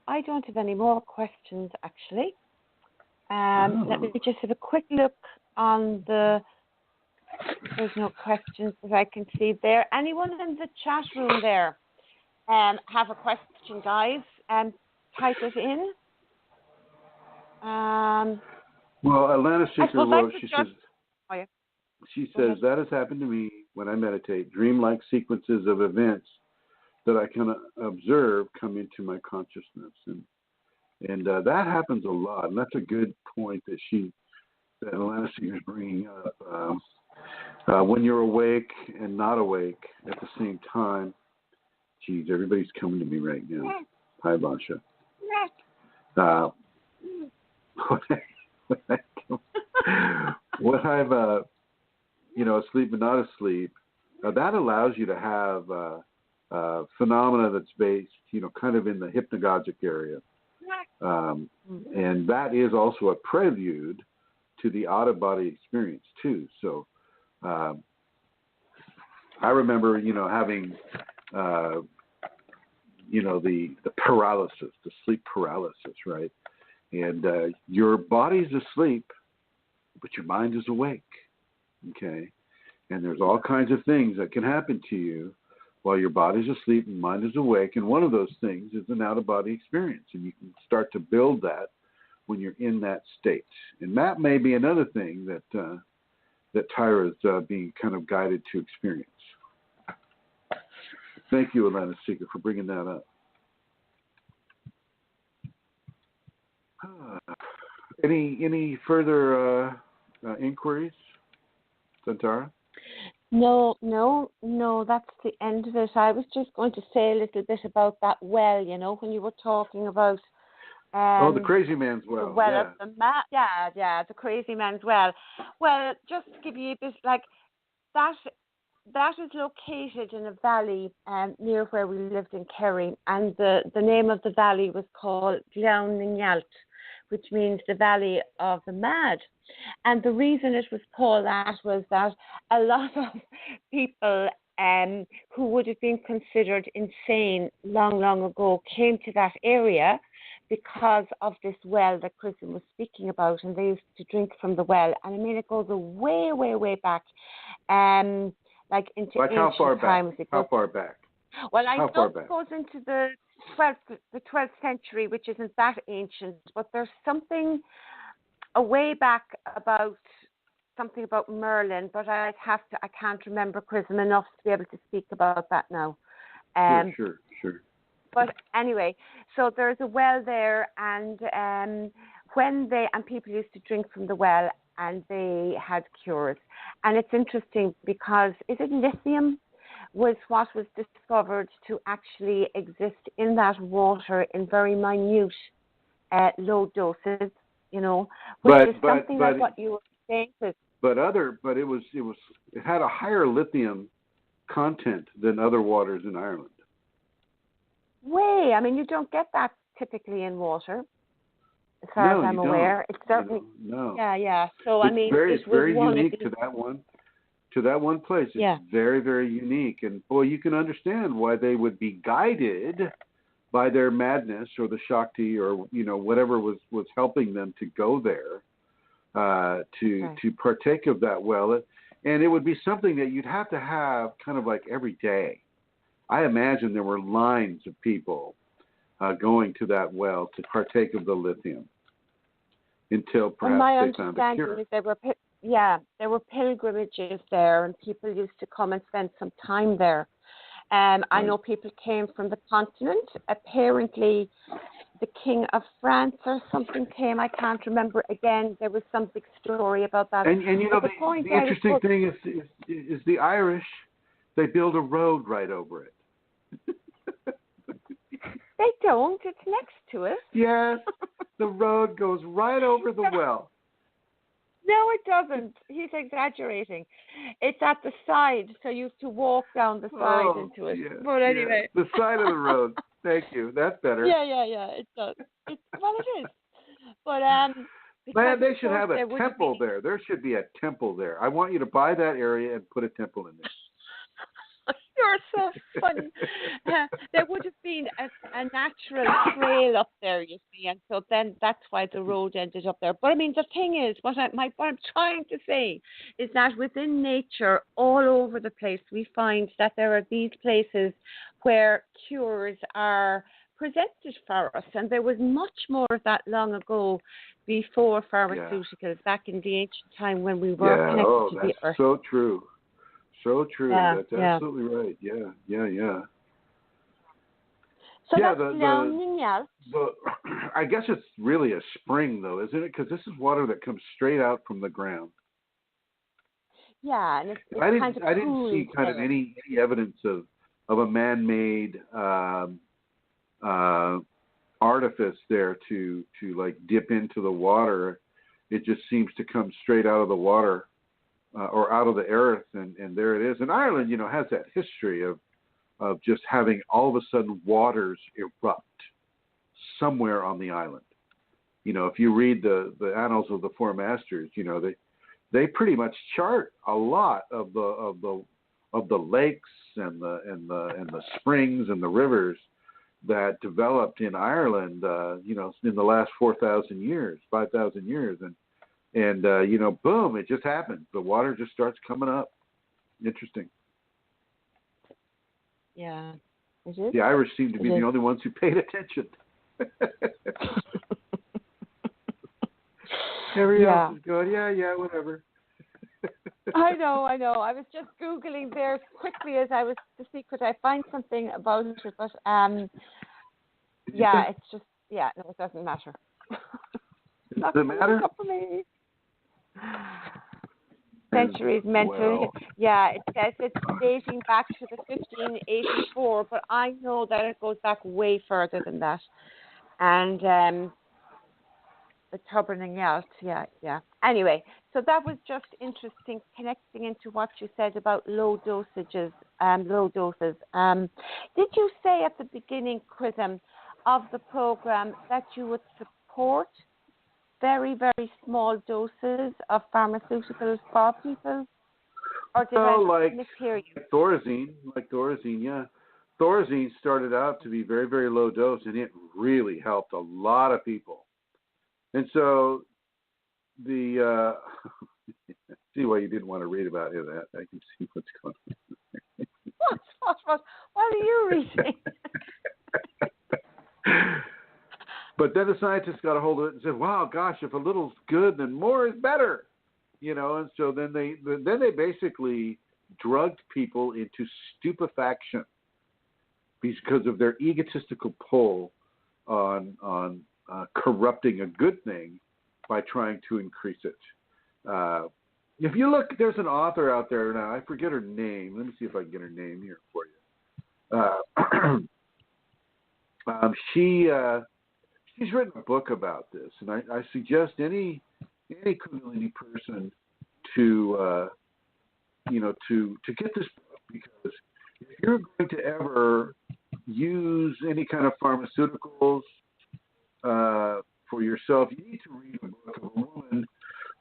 I don't have any more questions, actually. Let me just have a quick look on the. There's no questions that I can see there. Anyone in the chat room there have a question, guys? Type it in. Well, Atlanta Seeker wrote, she says, that has happened to me when I meditate. Dreamlike sequences of events that I can observe come into my consciousness. And that happens a lot. And that's a good point that Atlanta Seeker is bringing up. When you're awake and not awake at the same time. Geez, everybody's coming to me right now. Hi, Basha. When I'm, asleep but not asleep, that allows you to have phenomena that's based, kind of in the hypnagogic area. And that is also a prelude to the out-of-body experience, too. So I remember, having, the paralysis, the sleep paralysis, right? And your body's asleep, but your mind is awake, okay? And there's all kinds of things that can happen to you while your body's asleep and mind is awake. And one of those things is an out-of-body experience. And you can start to build that when you're in that state. And that may be another thing that Tyra is being kind of guided to experience. Thank you, Atlanta Seeker, for bringing that up. Any further inquiries, Santara? No, that's the end of it. I was just going to say a little bit about that well, when you were talking about the crazy man's well. The well of the the crazy man's well. Well, just to give you a bit, like, that is located in a valley near where we lived in Kerry, and the name of the valley was called Glowningyalt, which means the Valley of the Mad. And the reason it was called that was that a lot of people who would have been considered insane long ago came to that area because of this well that Chrism was speaking about, and they used to drink from the well. And I mean, it goes way, way, way back, like into ancient times. How far back? Well, I know it goes into the 12th century, which isn't that ancient, but there's something a way back about something about Merlin, but I can't remember Chrism enough to be able to speak about that now. Sure. But anyway, so there's a well there, and people used to drink from the well, and they had cures. And it's interesting because lithium was what was discovered to actually exist in that water in very minute, low doses, which is something like what you were saying. But it had a higher lithium content than other waters in Ireland. I mean, you don't get that typically in water, as far as I'm aware. It's certainly no. Yeah. So it's very unique to that one. To that one place. It's very, very unique. And boy, you can understand why they would be guided by their madness or the Shakti or, whatever was helping them to go there to partake of that well. And it would be something that you'd have to have kind of like every day. I imagine there were lines of people going to that well to partake of the lithium until perhaps they found a cure. There were pilgrimages there, and people used to come and spend some time there. I know people came from the continent. Apparently, the King of France or something came. I can't remember. Again, there was some big story about that. And the interesting thing is the Irish, they build a road right over it. They don't. It's next to it. Yes, the road goes right over the well. No, it doesn't. He's exaggerating. It's at the side, so you have to walk down the side into it. Yeah, but anyway. The side of the road. Thank you. That's better. Yeah. It does. It is. But man, they should have a temple there. There should be a temple there. I want you to buy that area and put a temple in there. You're so funny. There would have been a natural trail up there, you see, and so then that's why the road ended up there. But I mean, the thing is, what I'm trying to say is that within nature, all over the place, we find that there are these places where cures are presented for us, and there was much more of that long ago, before pharmaceuticals, back in the ancient time when we were connected to the earth. So true. So true. Yeah, That's absolutely right. Yeah. So yeah, that's I guess it's really a spring, though, isn't it? Because this is water that comes straight out from the ground. Yeah, and it's I I didn't see kind of any evidence of a man-made artifice there to like dip into the water. It just seems to come straight out of the water or out of the earth, and there it is. And Ireland, has that history of just having all of a sudden waters erupt somewhere on the island. If you read the Annals of the Four Masters, they pretty much chart a lot of the lakes and the springs and the rivers that developed in Ireland, in the last 4,000 years, 5,000 years, and boom, it just happens. The water just starts coming up. Interesting. Yeah, it is. The Irish seem to be the only ones who paid attention. Everybody else is going, yeah, whatever. I know. I was just Googling there quickly as I was to see could I find something about it, but it's just no, it doesn't matter. Does it matter? For me. Centuries mental. Yeah, it says it's dating back to the 1584, but I know that it goes back way further than that. And the Turbine and Yalt, yeah. Anyway, so that was just interesting, connecting into what you said about low dosages, low doses. Did you say at the beginning, Chrism, of the program that you would support very, very small doses of pharmaceuticals for people? Or did I mishear you? Thorazine, yeah. Thorazine started out to be very, very low dose, and it really helped a lot of people. And so the see why you didn't want to read about that. I can see what's going on. What are you reading? But then the scientists got a hold of it and said, "Wow, gosh, if a little's good, then more is better." And so then they basically drugged people into stupefaction because of their egotistical pull on corrupting a good thing by trying to increase it. If you look, there's an author out there now. I forget her name. Let me see if I can get her name here for you. She's written a book about this, and I suggest any Kundalini person to get this book, because if you're going to ever use any kind of pharmaceuticals for yourself, you need to read a book of a woman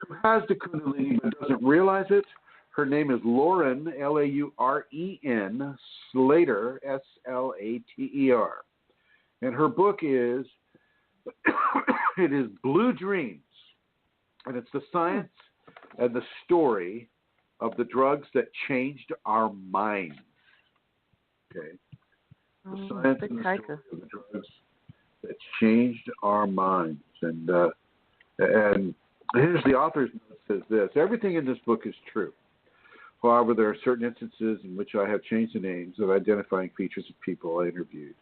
who has the Kundalini but doesn't realize it. Her name is Lauren, Lauren Slater, Slater. And her book is it is Blue Dreams, and it's the science and the story of the drugs that changed our minds. Okay, the science and the story of the drugs that changed our minds. And here's the author's note, says this: everything in this book is true. However, there are certain instances in which I have changed the names of identifying features of people I interviewed.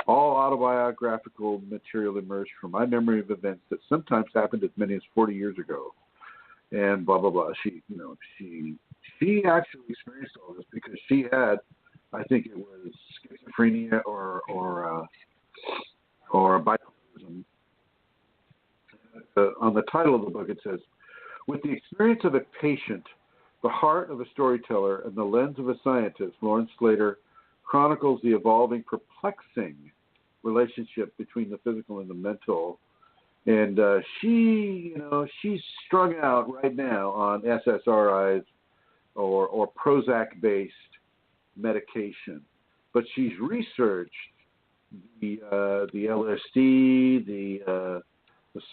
All autobiographical material emerged from my memory of events that sometimes happened as many as 40 years ago. And blah, blah, blah. She actually experienced all this because she had, I think it was schizophrenia or bipolarism. On the title of the book, it says, with the experience of a patient, the heart of a storyteller, and the lens of a scientist, Lauren Slater chronicles the evolving, perplexing relationship between the physical and the mental. And she's strung out right now on SSRIs or Prozac-based medication, but she's researched the LSD, the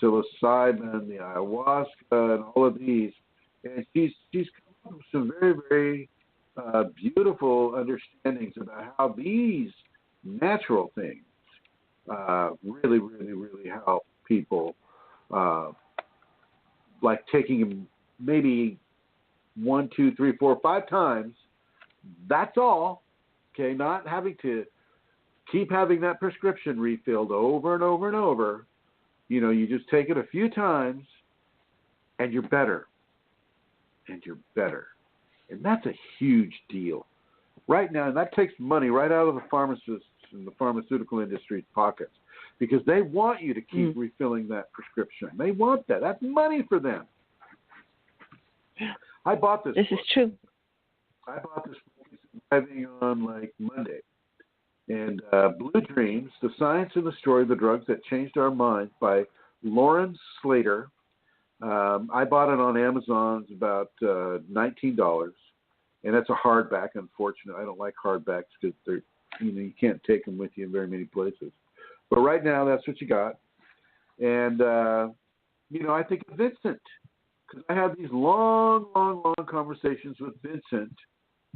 psilocybin, the ayahuasca, and all of these, and she's come up with some very, very beautiful understandings about how these natural things really, really, really help people, like taking them maybe 1, 2, 3, 4, 5 times. That's all. Okay, not having to keep having that prescription refilled over and over and over. You just take it a few times, and you're better. And you're better. And that's a huge deal. Right now, and that takes money right out of the pharmacists and the pharmaceutical industry's pockets, because they want you to keep refilling that prescription. They want that. That's money for them. I bought this. This is true. I bought this book arriving on like Monday. And Blue Dreams, The Science and the Story of the Drugs That Changed Our Minds by Lauren Slater. I bought it on Amazon. It's about $19. And that's a hardback, unfortunately. I don't like hardbacks because they're, you can't take them with you in very many places. But right now, that's what you got. And, I think of Vincent, because I have these long conversations with Vincent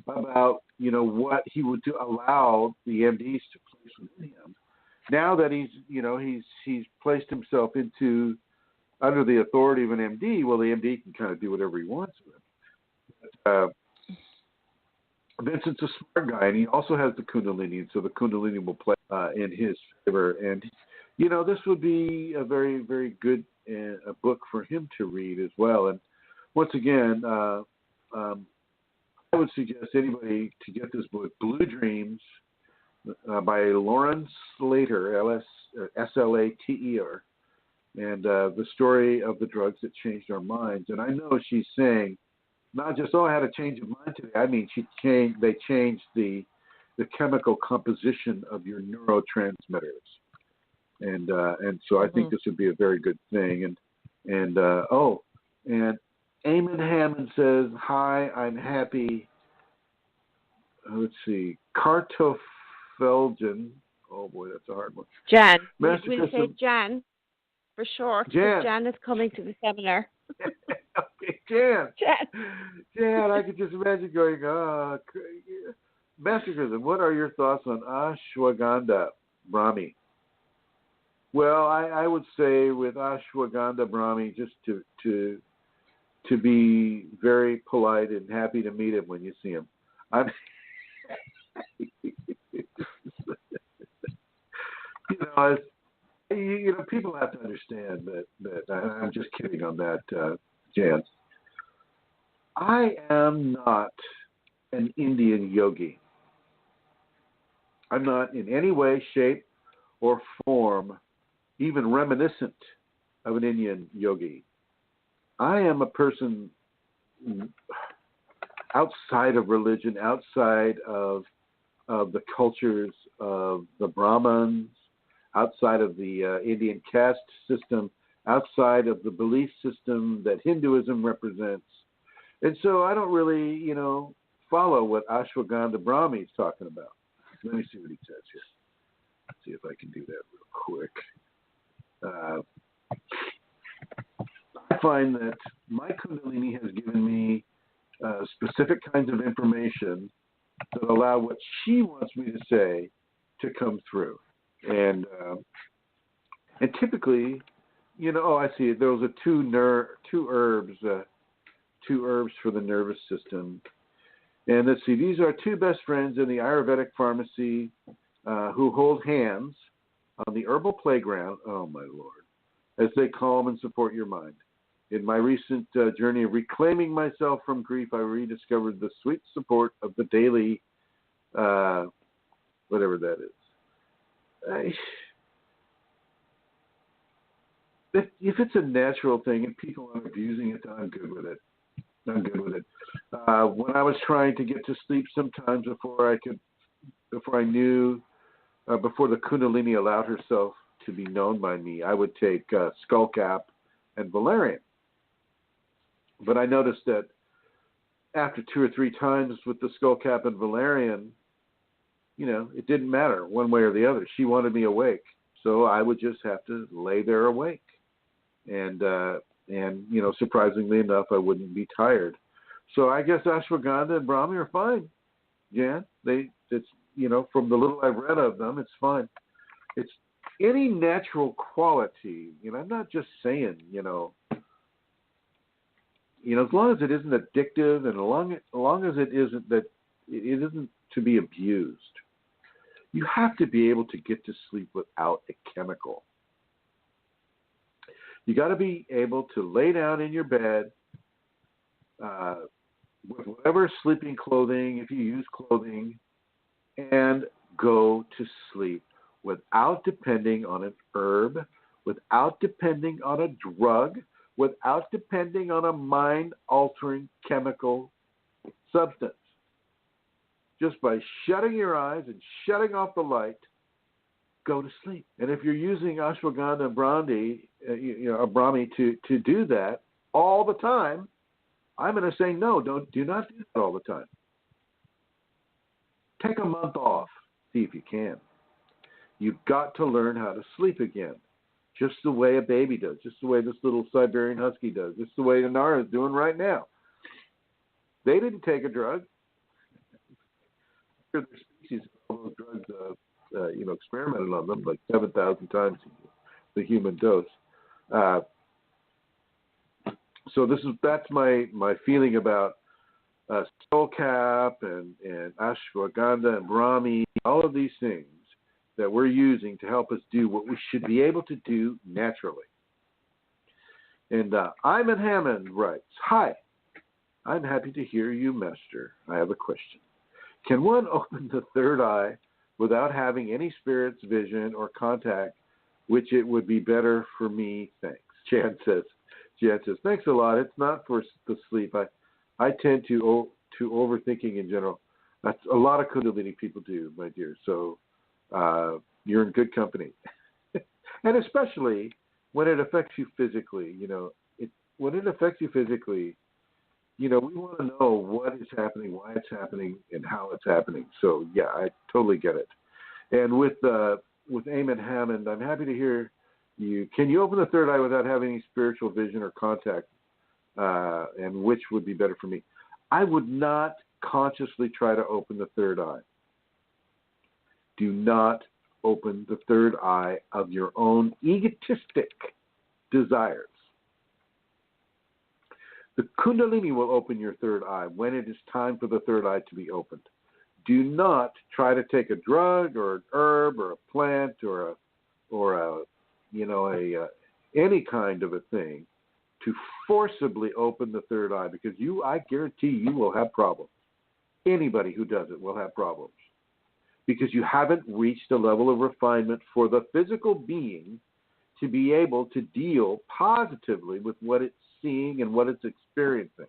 about, what he would allow the MDs to place within him. Now that he's placed himself under the authority of an MD, well, the MD can kind of do whatever he wants with him. But, Vincent's a smart guy, and he also has the Kundalini, so the Kundalini will play in his favor. And, this would be a very, very good a book for him to read as well. And once again, I would suggest anybody to get this book, Blue Dreams, by Lauren Slater, Slater, and the story of the drugs that changed our minds. And I know she's saying, not just, I had a change of mind today. I mean, they changed the chemical composition of your neurotransmitters, and so I think this would be a very good thing. And Eamon Hammond says, "Hi, I'm happy." Let's see, Cartofelgen. Oh boy, that's a hard one. Jan. We'll say Jan for short. Jan is coming to the seminar. Okay, Jan. I could just imagine going, Master Chrism, what are your thoughts on ashwagandha, Brahmi? Well, I would say with ashwagandha, Brahmi, just to be very polite and happy to meet him when you see him. People have to understand that I'm just kidding on that, Jan. I am not an Indian yogi. I'm not in any way, shape, or form even reminiscent of an Indian yogi. I am a person outside of religion, outside of the cultures of the Brahmins, outside of the Indian caste system, outside of the belief system that Hinduism represents. And so I don't really, follow what Ashwagandha Brahmi is talking about. Let me see what he says here. Let's see if I can do that real quick. I find that my Kundalini has given me specific kinds of information that allow what she wants me to say to come through. And typically, I see it. Those are two herbs for the nervous system. And let's see, these are two best friends in the Ayurvedic pharmacy who hold hands on the herbal playground, oh my Lord, as they calm and support your mind. In my recent journey of reclaiming myself from grief, I rediscovered the sweet support of the daily, whatever that is. If it's a natural thing and people aren't abusing it, I'm good with it. When I was trying to get to sleep sometimes before the Kundalini allowed herself to be known by me, I would take skullcap and valerian. But I noticed that after 2 or 3 times with the skull cap and valerian, it didn't matter one way or the other. She wanted me awake, so I would just have to lay there awake, and surprisingly enough, I wouldn't be tired. So I guess ashwagandha and brahmi are fine, Jan. It's from the little I've read of them, it's fine. It's any natural quality. I'm not just saying, as long as it isn't addictive, and as long as it isn't to be abused. You have to be able to get to sleep without a chemical. You got to be able to lay down in your bed with whatever sleeping clothing, if you use clothing, and go to sleep without depending on an herb, without depending on a drug, without depending on a mind-altering chemical substance. Just by shutting your eyes and shutting off the light, go to sleep. And if you're using ashwagandha and brahmi to do that all the time, I'm going to say no. Do not do that all the time. Take a month off. See if you can. You've got to learn how to sleep again, just the way a baby does, just the way this little Siberian husky does, just the way Inara is doing right now. They didn't take a drug. Their species, all those drugs, experimented on them like 7,000 times the human dose. So that's my feeling about skull cap and ashwagandha and brahmi, all of these things that we're using to help us do what we should be able to do naturally. And Iman Hammond writes, "Hi, I'm happy to hear you, Master. I have a question. Can one open the third eye without having any spirit's vision or contact, which it would be better for me? Thanks." Jan says, "Thanks a lot. It's not for the sleep. I tend to overthinking in general. That's a lot of Kundalini people do, my dear. So you're in good company." And especially when it affects you physically, when it affects you physically, we want to know what is happening, why it's happening, and how it's happening. So yeah, I totally get it. And with Eamon Hammond, I'm happy to hear you. Can you open the third eye without having any spiritual vision or contact? And which would be better for me? I would not consciously try to open the third eye. Do not open the third eye of your own egotistic desires. The Kundalini will open your third eye when it is time for the third eye to be opened. Do not try to take a drug or an herb or a plant or any kind of a thing to forcibly open the third eye, because I guarantee you will have problems. Anybody who does it will have problems, because you haven't reached a level of refinement for the physical being to be able to deal positively with what it's seeing and what it's experiencing.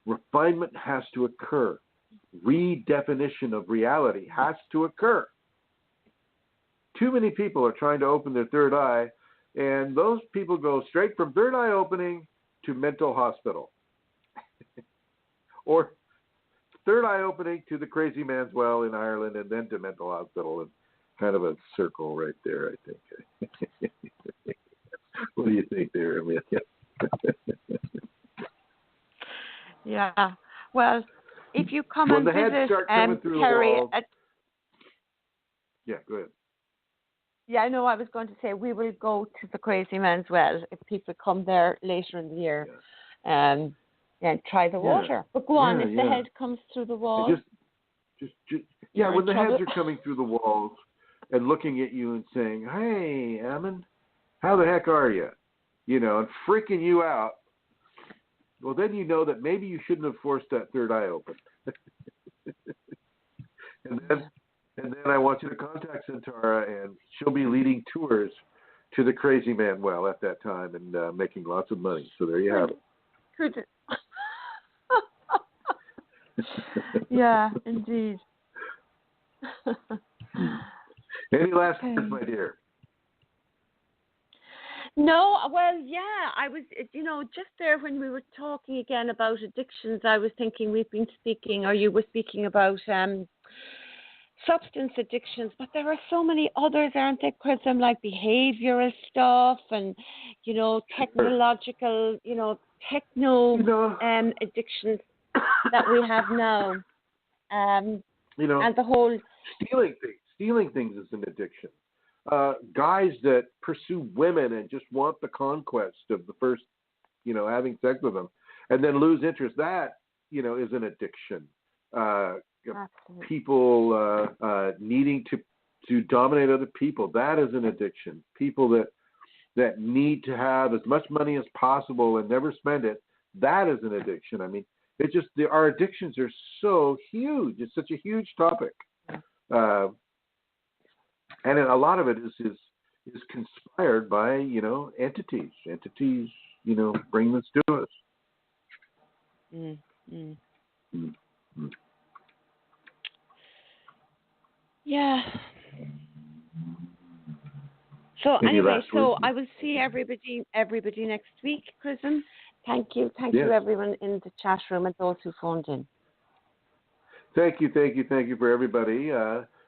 Refinement has to occur. Redefinition of reality has to occur. Too many people are trying to open their third eye, and those people go straight from third eye opening to mental hospital. Or third eye opening to the crazy man's well in Ireland, and then to mental hospital, and kind of a circle right there, I think. What do you think there, Amelia? Yeah. Well, if you come and visit Terry yeah, go ahead. Yeah, I know. I was going to say we will go to the Crazy Man's Well if people come there later in the year, and try the water. But go on, if the head comes through the wall. When the heads are coming through the walls and looking at you and saying, "Hey, Ammon, how the heck are you?" And freaking you out. Well, then you know that maybe you shouldn't have forced that third eye open. And then I want you to contact Centaura, and she'll be leading tours to the Crazy Man Well at that time, and making lots of money. So there you have it. Yeah, indeed. Any last words, my dear? No, well, yeah, I was, just there when we were talking again about addictions, I was thinking we've been speaking, or you were speaking about substance addictions, but there are so many others, aren't there, Chrism, like behavioral stuff and, technological, techno addictions that we have now. And the whole... Stealing things is an addiction. Guys that pursue women and just want the conquest of the first, having sex with them, and then lose interest. That, is an addiction. People needing to dominate other people. That is an addiction. People that need to have as much money as possible and never spend it. That is an addiction. I mean, our addictions are so huge. It's such a huge topic. And a lot of it is conspired by, entities. Entities, bring this to us. Yeah. So anyway, I will see everybody next week, Chrism. Thank you everyone in the chat room and those who phoned in. Thank you for everybody.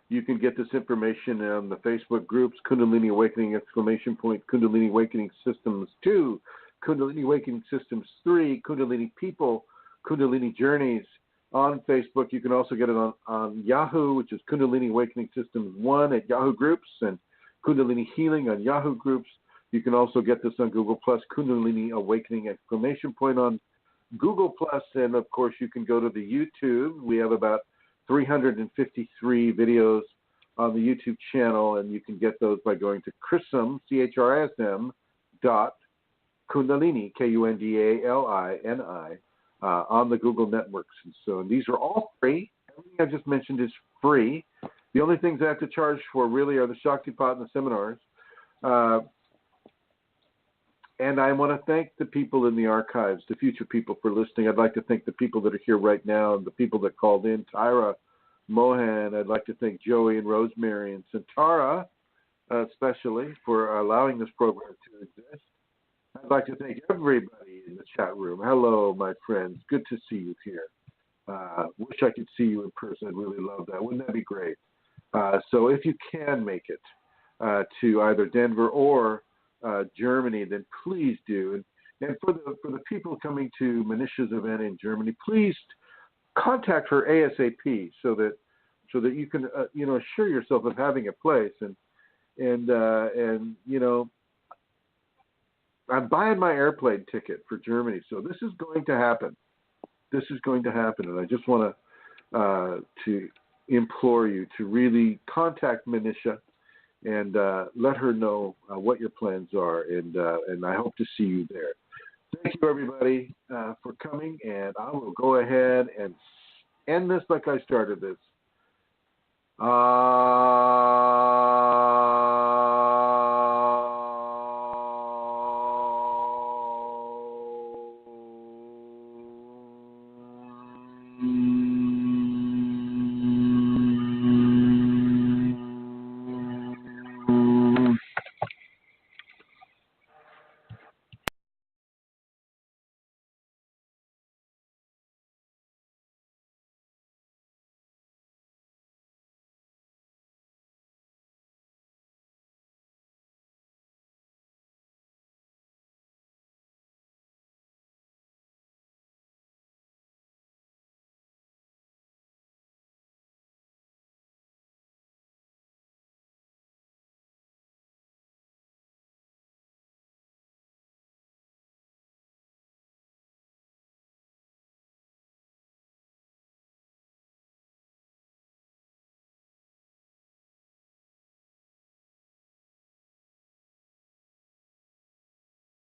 You can get this information on the Facebook groups, Kundalini Awakening ! Kundalini Awakening Systems 2, Kundalini Awakening Systems 3, Kundalini People, Kundalini Journeys on Facebook. You can also get it on Yahoo, which is Kundalini Awakening Systems 1 at Yahoo Groups, and Kundalini Healing on Yahoo Groups. You can also get this on Google+, Kundalini Awakening ! On Google+, and of course you can go to the YouTube. We have about 353 videos on the YouTube channel, and you can get those by going to Chrism, CHRISM, Kundalini, KUNDALINI, on the Google networks. And so these are all free. Everything I just mentioned is free. The only things I have to charge for really are the Shaktipat and the seminars. And I want to thank the people in the archives, the future people, for listening. I'd like to thank the people that are here right now and the people that called in, Tyra, Mohan. I'd like to thank Joey and Rosemary and Santara, especially, for allowing this program to exist. I'd like to thank everybody in the chat room. Hello, my friends. Good to see you here. Wish I could see you in person. I'd really love that. Wouldn't that be great? So if you can make it to either Denver or Germany, then please do. And for the people coming to Manisha's event in Germany, please contact her ASAP so that you can assure yourself of having a place. And I'm buying my airplane ticket for Germany, so this is going to happen. And I just want to implore you to really contact Manisha and let her know what your plans are, and I hope to see you there. Thank you, everybody, for coming, and I will go ahead and end this like I started this.